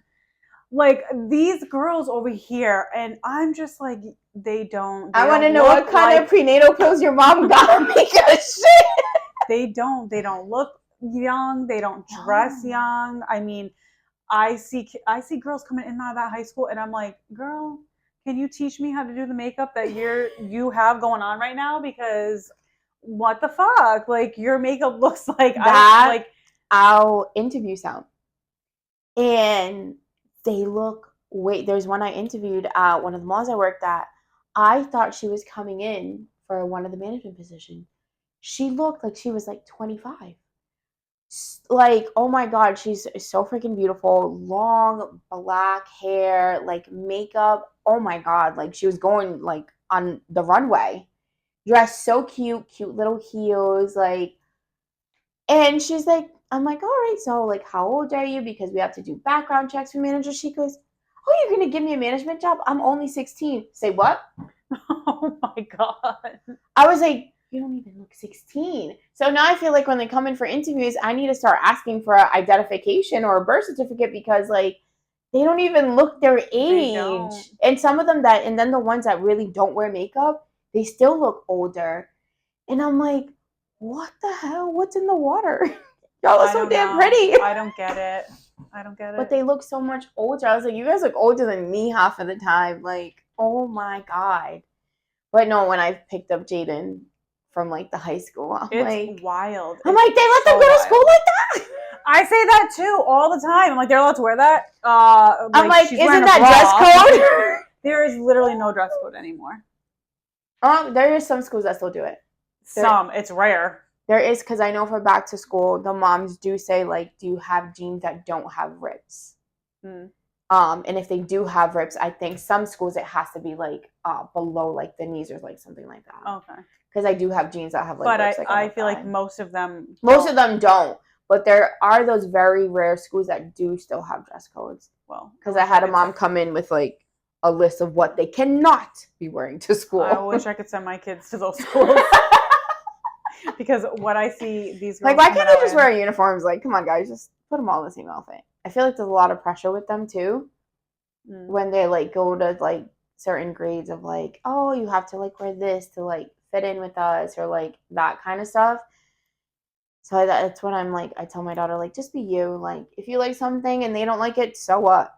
Like, these girls over here, and I'm just like, they don't. I want to know what kind of prenatal pills your mom got, because shit. They don't look young. They don't dress young. I mean, I see girls coming in and out of that high school, and I'm like, girl, can you teach me how to do the makeup that you have going on right now? Because what the fuck? Like, your makeup looks like I'll interview some. And they look, wait, there's one I interviewed at one of the malls I worked at. I thought she was coming in for one of the management positions. She looked like she was like 25. Like, oh my God, she's so freaking beautiful. Long black hair, like makeup. Oh my God, like she was going like on the runway. Dressed so cute, cute little heels, like, and she's like, I'm like, all right, so like, how old are you? Because we have to do background checks for managers. She goes, oh, you're gonna give me a management job? I'm only 16. Say what? Oh my God. I was like, you don't even look 16. So now I feel like when they come in for interviews, I need to start asking for an identification or a birth certificate because like they don't even look their age. And some of them and then the ones that really don't wear makeup, they still look older. And I'm like, what the hell? What's in the water? Y'all are so damn pretty. I don't get it. But they look so much older. I was like, you guys look older than me half of the time. Like, oh my God. But no, when I picked up Jaden from like the high school, it's wild. I'm like, they let them go to school like that? I say that too all the time. I'm like, they're allowed to wear that? I'm like, isn't that dress code? There is literally no dress code anymore. There is some schools that still do it. It's rare. There is, because I know for back to school, the moms do say, like, do you have jeans that don't have rips? And if they do have rips, I think some schools it has to be, like, below, like, the knees or, like, something like that. Okay. Because I do have jeans that have, like, rips. But I feel like most of them don't. But there are those very rare schools that do still have dress codes. Well, because I had a mom come in with, like, a list of what they cannot be wearing to school. I wish I could send my kids to those schools. Because what I see these girls, like, why can't they just wear uniforms? Like, come on, guys, just put them all in the same outfit. I feel like there's a lot of pressure with them too when they like go to like certain grades of like, oh, you have to like wear this to like fit in with us or like that kind of stuff. So that's when I'm like, I tell my daughter, like, just be you. Like, if you like something and they don't like it, so what?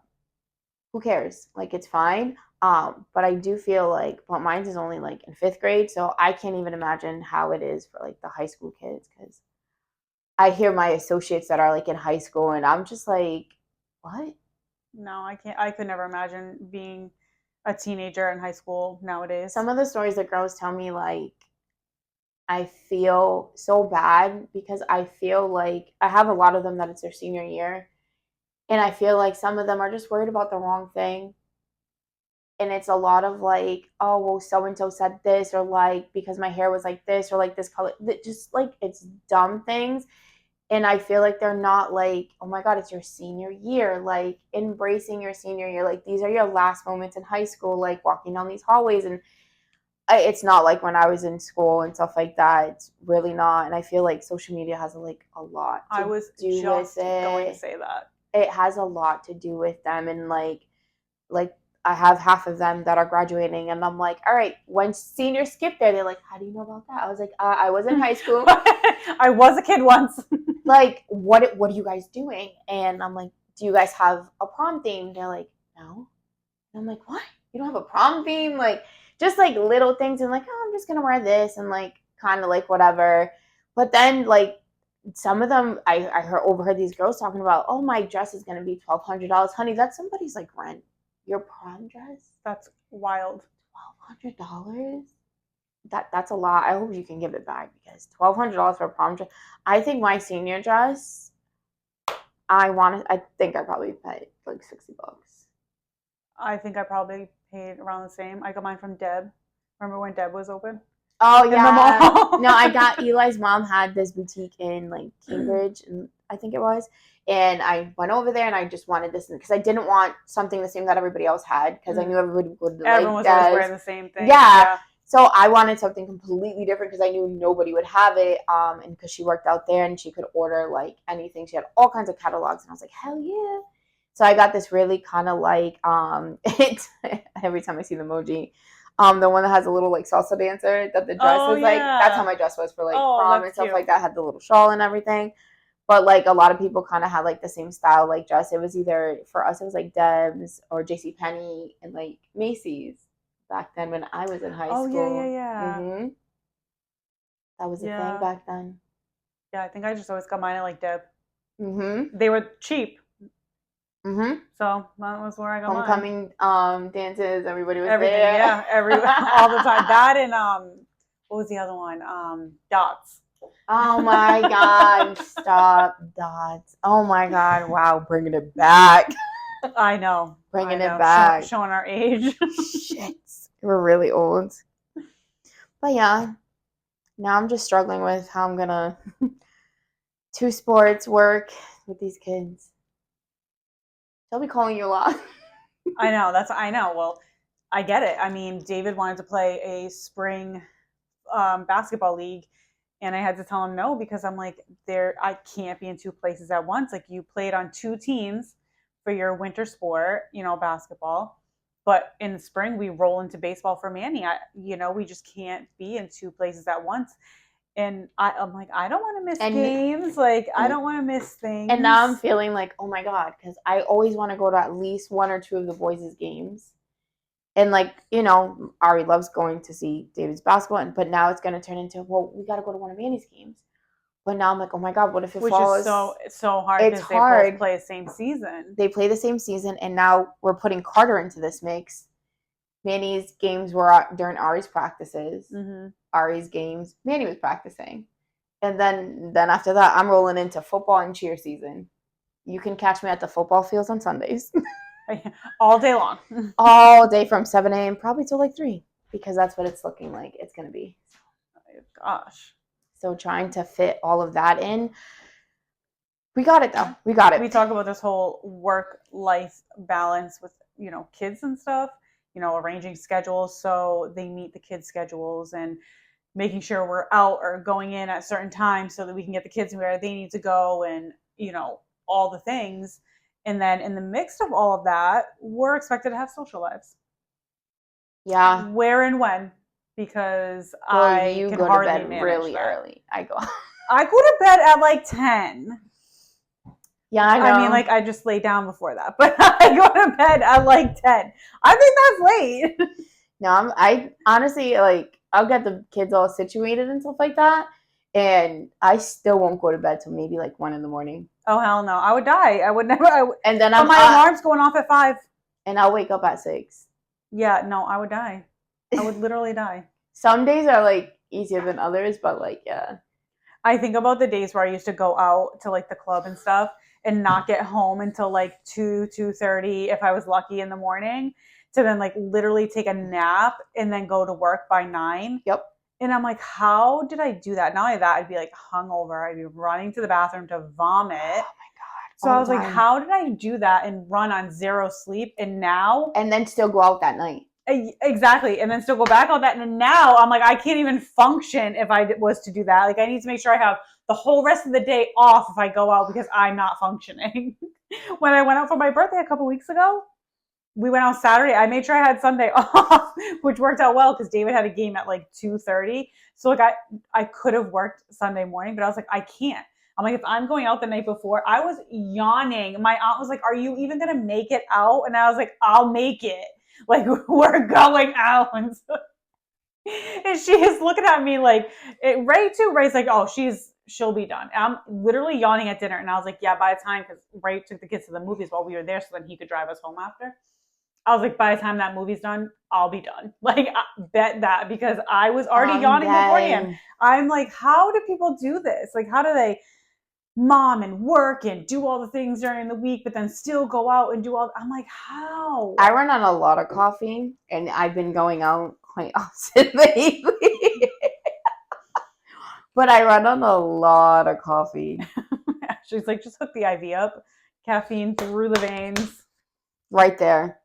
Who cares? Like, it's fine. But I do feel like, but mine is only like in 5th grade, so I can't even imagine how it is for like the high school kids, because I hear my associates that are like in high school and I'm just like, what? No, I can't. I could never imagine being a teenager in high school nowadays. Some of the stories that girls tell me, like, I feel so bad because I feel like I have a lot of them that it's their senior year. And I feel like some of them are just worried about the wrong thing. And it's a lot of like, oh, well, so-and-so said this, or like, because my hair was like this, or like this color. Just like, it's dumb things. And I feel like they're not like, oh my God, it's your senior year. Like, embracing your senior year. Like, these are your last moments in high school, like walking down these hallways. And it's not like when I was in school and stuff like that. It's really not. And I feel like social media has like a lot to do with it. I was just going to say that. It has a lot to do with them. And like I have half of them that are graduating, and I'm like, all right, when seniors skip there, they're like, how do you know about that? I was like, I was in high school. I was a kid once. Like, what are you guys doing? And I'm like, do you guys have a prom theme? They're like, no. And I'm like, what? You don't have a prom theme? Like, just like little things, and like, oh, I'm just gonna wear this, and like kind of like whatever. But then like some of them, I overheard these girls talking about, oh, my dress is gonna be $1,200, honey. That's somebody's like rent. Your prom dress? That's wild. $1,200? That's a lot. I hope you can give it back, because $1,200 for a prom dress. I think my senior dress, I think I probably paid like $60. I think I probably paid around the same. I got mine from Deb. Remember when Deb was open? Oh yeah. No, I got Eli's mom had this boutique in like Cambridge, and I think it was. And I went over there and I just wanted this because I didn't want something the same that everybody else had, because I knew everybody would like everyone was always wearing the same thing. Yeah. So I wanted something completely different because I knew nobody would have it. And because she worked out there and she could order like anything. She had all kinds of catalogs, and I was like, hell yeah. So I got this really kind of like every time I see the emoji, the one that has a little like salsa dancer that the dress is like, that's how my dress was for like prom and stuff like that. Had the little shawl and everything. But like a lot of people kind of had like the same style like dress. It was either for us it was like Debs or JCPenney and like Macy's back then when I was in high Oh yeah, yeah, school. yeah. That was a thing Yeah. back then. Yeah, I think I just always got mine at like Deb. Mhm. They were cheap. Mhm. So that was where I got mine. Homecoming dances, everybody was Everything, there. yeah. All the time. That and what was the other one? Dots. Oh my god, stop dots. Oh my god, wow, bringing it back. I know. Bringing I it know. back. Showing our age. Shit. We're really old. But yeah, now I'm just struggling with how I'm gonna two sports work with these kids. They'll be calling you a lot. I know. I know. Well, I get it. I mean, David wanted to play a spring basketball league, and I had to tell him no because I'm like, I can't be in two places at once. Like, you played on two teams for your winter sport, basketball, but in the spring we roll into baseball for Manny. We just can't be in two places at once. And I'm like, I don't want to miss games. Like, I don't want to miss things. And now I'm feeling like, oh my god, because I always want to go to at least one or two of the boys' games. And like, Ari loves going to see David's basketball, but now it's going to turn into, well, we got to go to one of Manny's games. But now I'm like, oh my god, what if it falls? Which is so hard It's because hard. they both play the same season. They play the same season, and now we're putting Carter into this mix. Manny's games were during Ari's practices. Mm-hmm. Ari's games, Manny was practicing. And then after that, I'm rolling into football and cheer season. You can catch me at the football fields on Sundays. All day long. All day from 7 a.m. probably till like 3 because that's what it's looking like it's going to be. Oh, gosh. So trying to fit all of that in. We got it though. We got it. We talk about this whole work-life balance with, kids and stuff, arranging schedules so they meet the kids' schedules and making sure we're out or going in at certain times so that we can get the kids where they need to go and, all the things. And then in the mix of all of that, we're expected to have social lives. Yeah. Where and when? Because I can hardly manage that. Really early. I go to bed at like 10. Yeah, I know. I mean, like, I just lay down before that, but I go to bed at like 10. I think that's late. No, I honestly, like, I'll get the kids all situated and stuff like that, and I still won't go to bed till maybe like 1 a.m. Oh, hell no. I would die. I would never. And then my alarm's going off at 5. And I'll wake up at 6. Yeah, no, I would die. I would literally die. Some days are, like, easier than others, but, like, yeah. I think about the days where I used to go out to, like, the club and stuff and not get home until, like, 2:30 if I was lucky in the morning, to then, like, literally take a nap and then go to work by 9. Yep. And I'm like, how did I do that? Not only that, I'd be, like, hungover. I'd be running to the bathroom to vomit. Oh, my God. So I was like, how did I do that and run on 0 sleep? And now... And then still go out that night. Exactly. And then still go back on that. And now I'm like, I can't even function if I was to do that. Like, I need to make sure I have the whole rest of the day off if I go out because I'm not functioning. When I went out for my birthday a couple weeks ago, we went out Saturday. I made sure I had Sunday off, which worked out well because David had a game at like 2:30. So like I could have worked Sunday morning, but I was like, I can't. I'm like, if I'm going out the night before, I was yawning. My aunt was like, are you even going to make it out? And I was like, I'll make it. Like, we're going out. And she is looking at me like, Ray's like, oh, she'll be done. And I'm literally yawning at dinner. And I was like, yeah, by the time, because Ray took the kids to the movies while we were there so then he could drive us home after. I was like, by the time that movie's done, I'll be done. Like, bet that, because I was already yawning beforehand. I'm like, how do people do this? Like, how do they mom and work and do all the things during the week, but then still go out and do all... I'm like, how? I run on a lot of coffee, and I've been going out quite often lately. But I run on a lot of coffee. She's like, just hook the IV up. Caffeine through the veins. Right there.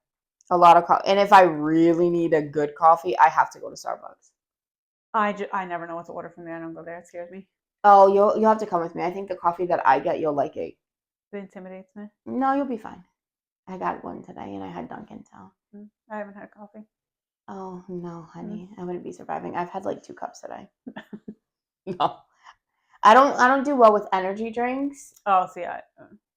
A lot of coffee. And if I really need a good coffee, I have to go to Starbucks. I never know what to order from there. I don't go there. It scares me. Oh, you'll have to come with me. I think the coffee that I get, you'll like it. It intimidates me. No, you'll be fine. I got one today, and I had Dunkin' too. I haven't had coffee. Oh, no, honey. I wouldn't be surviving. I've had like 2 cups today. No. I don't do well with energy drinks. Oh, see, I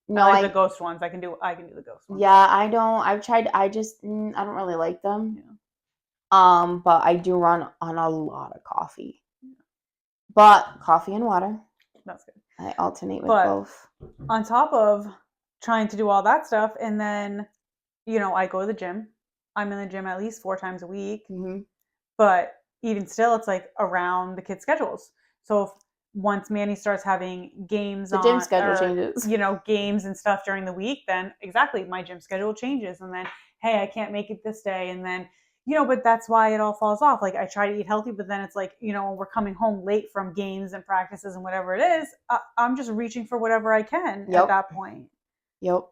No, like the ghost ones. I can do the ghost ones. Yeah, I don't. I've tried. I don't really like them. Yeah. But I do run on a lot of coffee. But coffee and water. That's good. I alternate with But both. on top of trying to do all that stuff, and then, I go to the gym. I'm in the gym at least 4 times a week. Mm-hmm. But even still, it's like around the kids' schedules. So if once Manny starts having games The gym on, schedule or changes. games and stuff during the week, then exactly my gym schedule changes. And then, hey, I can't make it this day. And then, but that's why it all falls off. Like I try to eat healthy, but then it's like, we're coming home late from games and practices and whatever it is. I'm just reaching for whatever I can at that point. Yep.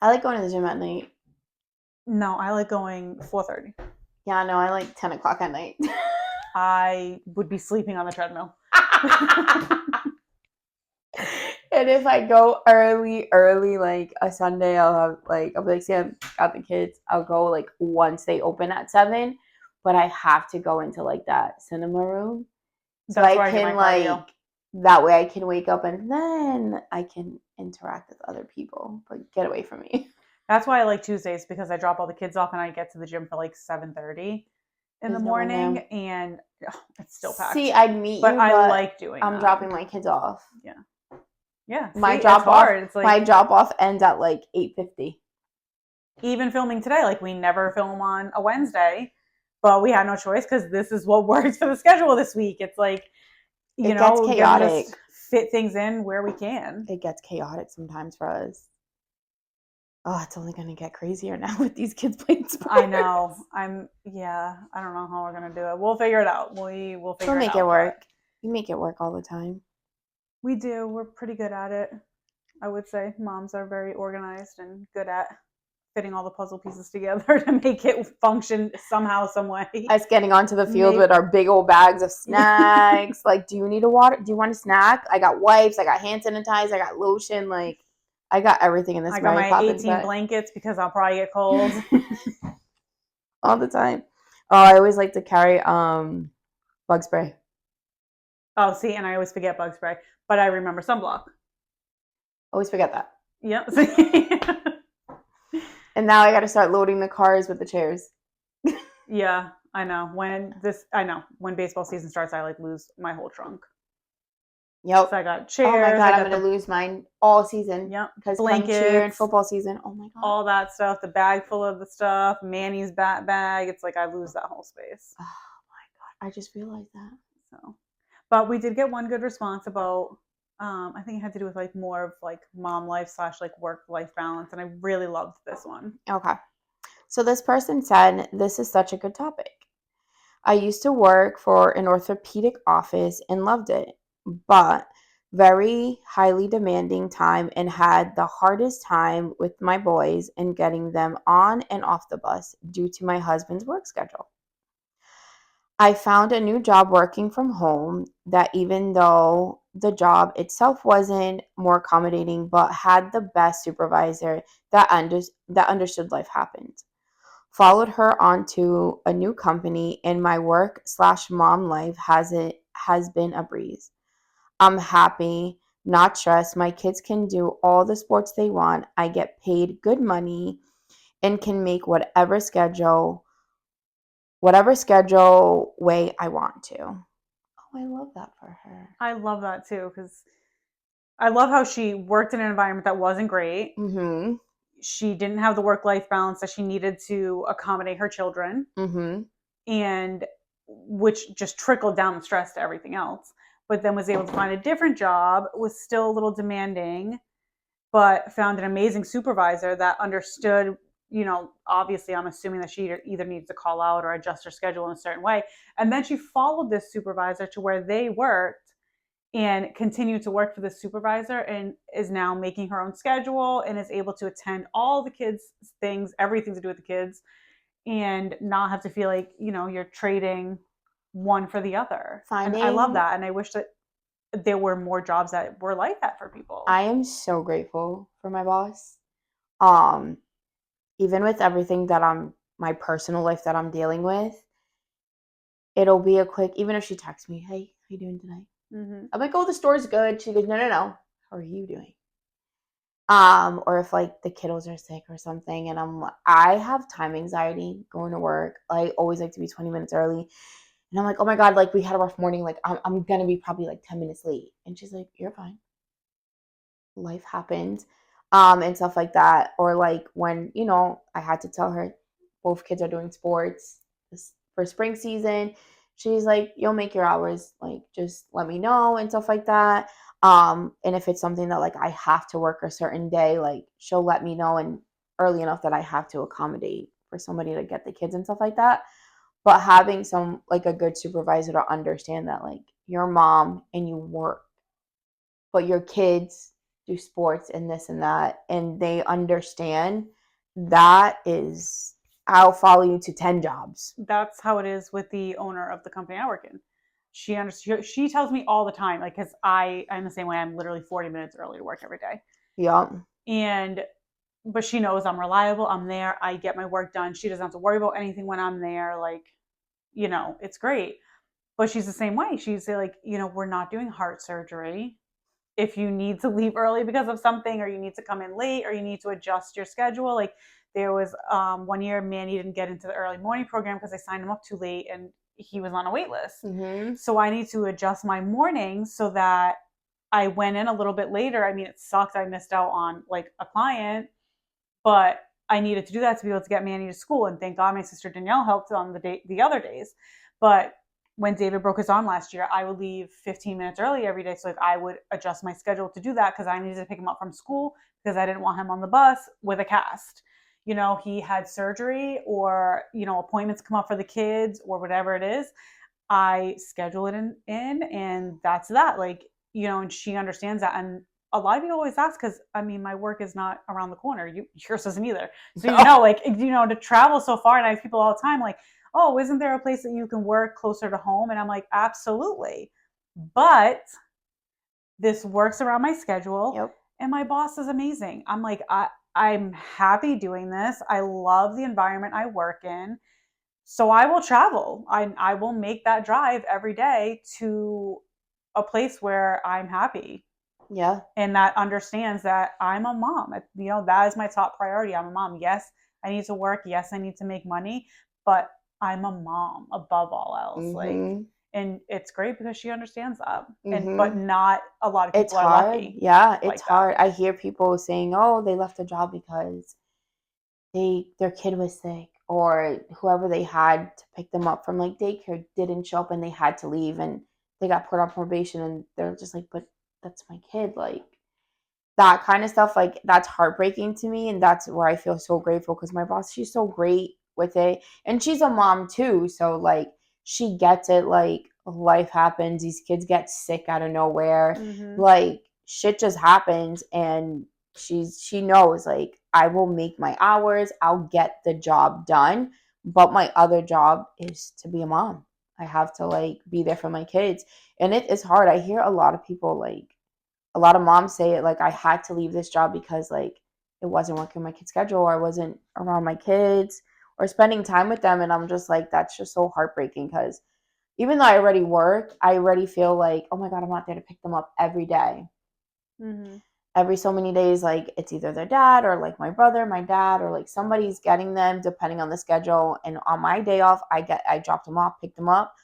I like going to the gym at night. No, I like going 4:30. Yeah, no, I like 10 o'clock at night. I would be sleeping on the treadmill. And if I go early, like a Sunday, I'll be like, see, I got the kids. I'll go like once they open at 7, but I have to go into like that cinema room. So That's where I I get can my cardio. that way I can wake up and then I can interact with other people. But get away from me. That's why I like Tuesdays, because I drop all the kids off and I get to the gym for like 7:30 in the There's no one morning, there. and it's still packed. See, I'd meet but you, I but like doing I'm that. dropping my kids off. Yeah. My See, drop it's off. hard. It's like My drop off ends at like 8:50. even filming today, like we never film on a Wednesday, but we had no choice because this is what works for the schedule this week. It's like, It gets we gotta chaotic. just fit things in where we can. It gets chaotic sometimes for us. Oh, it's only gonna get crazier now with these kids playing sports. I know. I don't know how we're gonna do it. We'll figure it out. We'll figure We'll it out. make it work. We make it work all the time. We do. We're pretty good at it. I would say moms are very organized and good at fitting all the puzzle pieces together to make it function somehow, some way. Us getting onto the field with our big old bags of snacks. Like, do you need a water? Do you want a snack? I got wipes. I got hand sanitizer. I got lotion. Like, I got everything in this. I got my 18 blankets because I'll probably get cold all the time. Oh, I always like to carry bug spray. Oh, see, and I always forget bug spray, but I remember sunblock. Always forget that. Yep. And now I got to start loading the cars with the chairs. Yeah, I know. When baseball season starts, I like lose my whole trunk. Yep. So I got chairs. Oh my god, I'm gonna lose mine all season. Yep. Because blankets, cheer and football season. Oh my god. All that stuff. The bag full of the stuff. Manny's bag. It's like I lose that whole space. Oh my god, I just realized that. So, but we did get one good response about. I think it had to do with like more of like mom life / like work life balance, and I really loved this one. Okay. So this person said, "This is such a good topic. I used to work for an orthopedic office and loved it, but very highly demanding time and had the hardest time with my boys and getting them on and off the bus due to my husband's work schedule. I found a new job working from home that even though the job itself wasn't more accommodating but had the best supervisor that understood life happened. Followed her onto a new company and my work / mom life has been a breeze. I'm happy, not stressed. My kids can do all the sports they want. I get paid good money and can make whatever schedule way I want to." Oh, I love that for her. I love that too, because I love how she worked in an environment that wasn't great. Mm-hmm. She didn't have the work-life balance that she needed to accommodate her children. Mm-hmm. And which just trickled down the stress to everything else. But then was able to find a different job, was still a little demanding, but found an amazing supervisor that understood, obviously I'm assuming that she either needs to call out or adjust her schedule in a certain way. And then she followed this supervisor to where they worked and continued to work for this supervisor and is now making her own schedule and is able to attend all the kids' things, everything to do with the kids, and not have to feel like, you're trading one for the other. And I love that. And I wish that there were more jobs that were like that for people. I am so grateful for my boss. Even with everything that my personal life that I'm dealing with, it'll be a quick, even if she texts me, "Hey, how you doing today?" Mm-hmm. I'm like, oh, the store's good. She goes, no, no, no. How are you doing? Or if like the kiddos are sick or something, and I have time anxiety going to work. I always like to be 20 minutes early. And I'm like, oh my God, like we had a rough morning. Like I'm going to be probably like 10 minutes late. And she's like, you're fine. Life happened. And stuff like that. Or like when, I had to tell her both kids are doing sports for spring season. She's like, you'll make your hours. Like, just let me know and stuff like that. And if it's something that like I have to work a certain day, like she'll let me know and early enough that I have to accommodate for somebody to get the kids and stuff like that. But having some like a good supervisor to understand that like your mom and you work, but your kids do sports and this and that, and they understand that is, I'll follow you to 10 jobs. That's how it is with the owner of the company I work in. She tells me all the time, like, because I'm the same way. I'm literally 40 minutes early to work every day. Yeah. But she knows I'm reliable. I'm there. I get my work done. She doesn't have to worry about anything when I'm there. Like, it's great. But she's the same way. She's like, we're not doing heart surgery. If you need to leave early because of something, or you need to come in late, or you need to adjust your schedule, like there was 1 year Manny didn't get into the early morning program because I signed him up too late and he was on a wait list. Mm-hmm. So I need to adjust my mornings so that I went in a little bit later. I mean, it sucked. I missed out on like a client, but I needed to do that to be able to get Manny to school. And thank God my sister Danielle helped on the other days. But when David broke his arm last year, I would leave 15 minutes early every day. So like I would adjust my schedule to do that because I needed to pick him up from school because I didn't want him on the bus with a cast. He had surgery or, appointments come up for the kids or whatever it is. I schedule it in and that's that. Like, and she understands that. And a lot of people always ask because I mean my work is not around the corner. Yours doesn't either. So like to travel so far, and I have people all the time like, oh, isn't there a place that you can work closer to home? And I'm like, absolutely. But this works around my schedule. Yep. And my boss is amazing. I'm like, I'm happy doing this. I love the environment I work in. So I will travel. I will make that drive every day to a place where I'm happy. Yeah. And that understands that I'm a mom. That is my top priority. I'm a mom. Yes, I need to work. Yes, I need to make money, but I'm a mom above all else. Mm-hmm. Like, and it's great because she understands that. Mm-hmm. But not a lot of people it's are hard. lucky. Yeah, it's like hard. I hear people saying, oh, they left a job because their kid was sick, or whoever they had to pick them up from like daycare didn't show up and they had to leave and they got put on probation, and they're just like, but that's my kid. Like that kind of stuff, like that's heartbreaking to me. And that's where I feel so grateful because my boss, she's so great with it, and she's a mom too, so like she gets it. Like life happens, these kids get sick out of nowhere. Mm-hmm. Like shit just happens, and she knows like I will make my hours, I'll get the job done, but my other job is to be a mom. I have to like be there for my kids, and it is hard. I hear a lot of people, like a lot of moms say it, like I had to leave this job because like it wasn't working my kid's schedule, or I wasn't around my kids or spending time with them. And I'm just like, that's just so heartbreaking because even though I already work, I already feel like, oh my God, I'm not there to pick them up every day. Mm-hmm. Every so many days, like it's either their dad or like my brother, my dad, or like somebody's getting them depending on the schedule. And on my day off, I dropped them off, picked them up.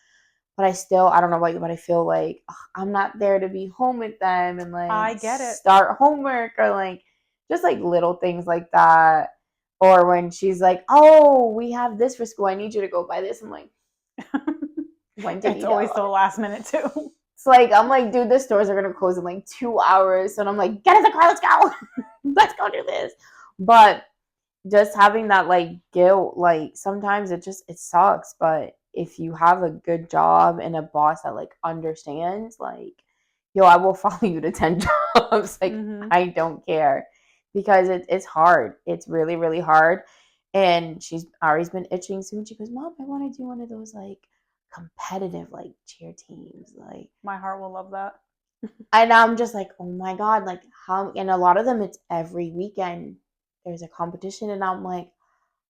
But I don't know about you, but I feel like I'm not there to be home with them and like I get it. start homework, or like just like little things like that. Or when she's like, oh, we have this for school, I need you to go buy this. I'm like, when did It's always so last minute too. It's like, I'm like, dude, the stores are going to close in like 2 hours. And I'm like, get in the car, let's go. Let's go do this. But just having that like guilt, like sometimes it sucks. But if you have a good job and a boss that like understands, like, yo, I will follow you to 10 jobs. Like, Mm-hmm. I don't care, because it's hard. It's really, really hard. And she's always been itching soon. She goes, Mom, I want to do one of those like competitive like cheer teams. Like My heart will love that. and I'm just like, oh my God, like how, and a lot of them, it's every weekend there's a competition. And I'm like,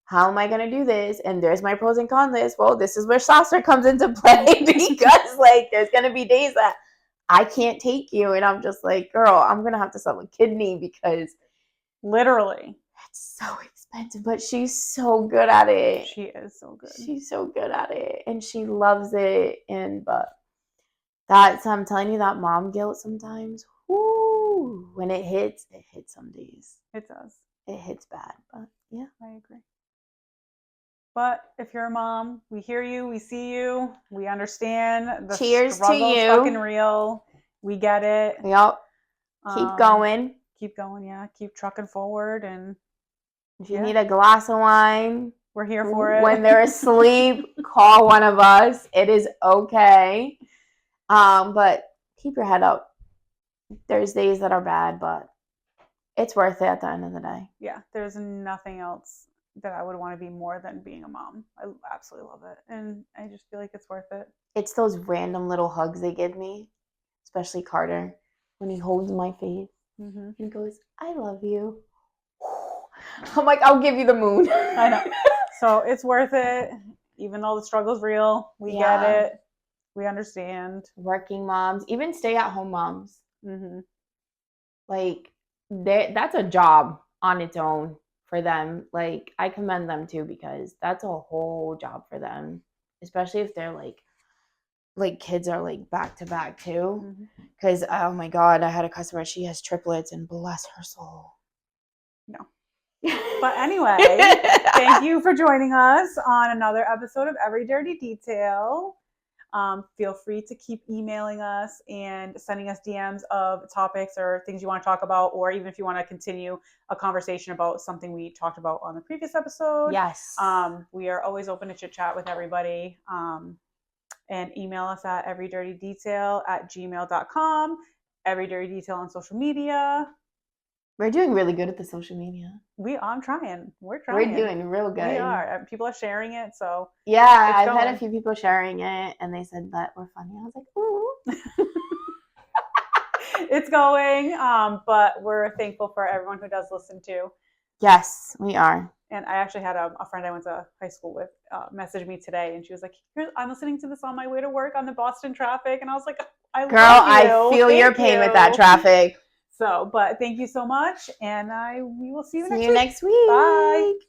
how am I going to do this? And there's my pros and cons list. Well, this is where saucer comes into play because like there's going to be days that I can't take you. And I'm just like, girl, I'm going to have to sell a kidney because literally, it's so expensive. But she's so good at it. she is so good. She's so good at it. And she loves it. But that's, I'm telling you, that mom guilt sometimes, whoo, when it hits some days. It does. It hits bad. But yeah. I agree. But if you're a mom, we hear you, we see you, we understand. The Cheers to struggle's you. fucking real. We get it. Yep. Keep going. Keep going, yeah. Keep trucking forward. And if you need a glass of wine, we're here for it. When they're asleep, call one of us. It is okay. But keep your head up. There's days that are bad, but it's worth it at the end of the day. Yeah, there's nothing else that I would want to be more than being a mom. I absolutely love it. And I just feel like it's worth it. It's those random little hugs they give me, especially Carter, when he holds my face and he goes, I love you. I'm like, I'll give you the moon. I know. So it's worth it. Even though the struggle's real, we get it. We understand. Working moms, even stay-at-home moms. Like, that's a job on its own for them. Like, I commend them too, because that's a whole job for them, especially if they're like kids are like back to back too. Because oh my god, I had a customer, she has triplets, and bless her soul. No. But anyway, thank you for joining us on another episode of Every Dirty Detail. Feel free to keep emailing us and sending us DMs of topics or things you want to talk about, or even if you want to continue a conversation about something we talked about on the previous episode. Yes. We are always open to chit chat with everybody. And email us at everydirtydetail@gmail.com. Every Dirty Detail on social media. We're doing really good at the social media. I'm trying. We're trying. We're doing real good. We are. People are sharing it, so yeah, I've had a few people sharing it, and they said that we're funny. I was like, ooh. It's going, but we're thankful for everyone who does listen to. Yes, we are. And I actually had a friend I went to high school with message me today, and she was like, I'm listening to this on my way to work on the Boston traffic. And I was like, I love you. I feel your pain with that traffic. So, but thank you so much, and we will see you next week. See you next week. Bye.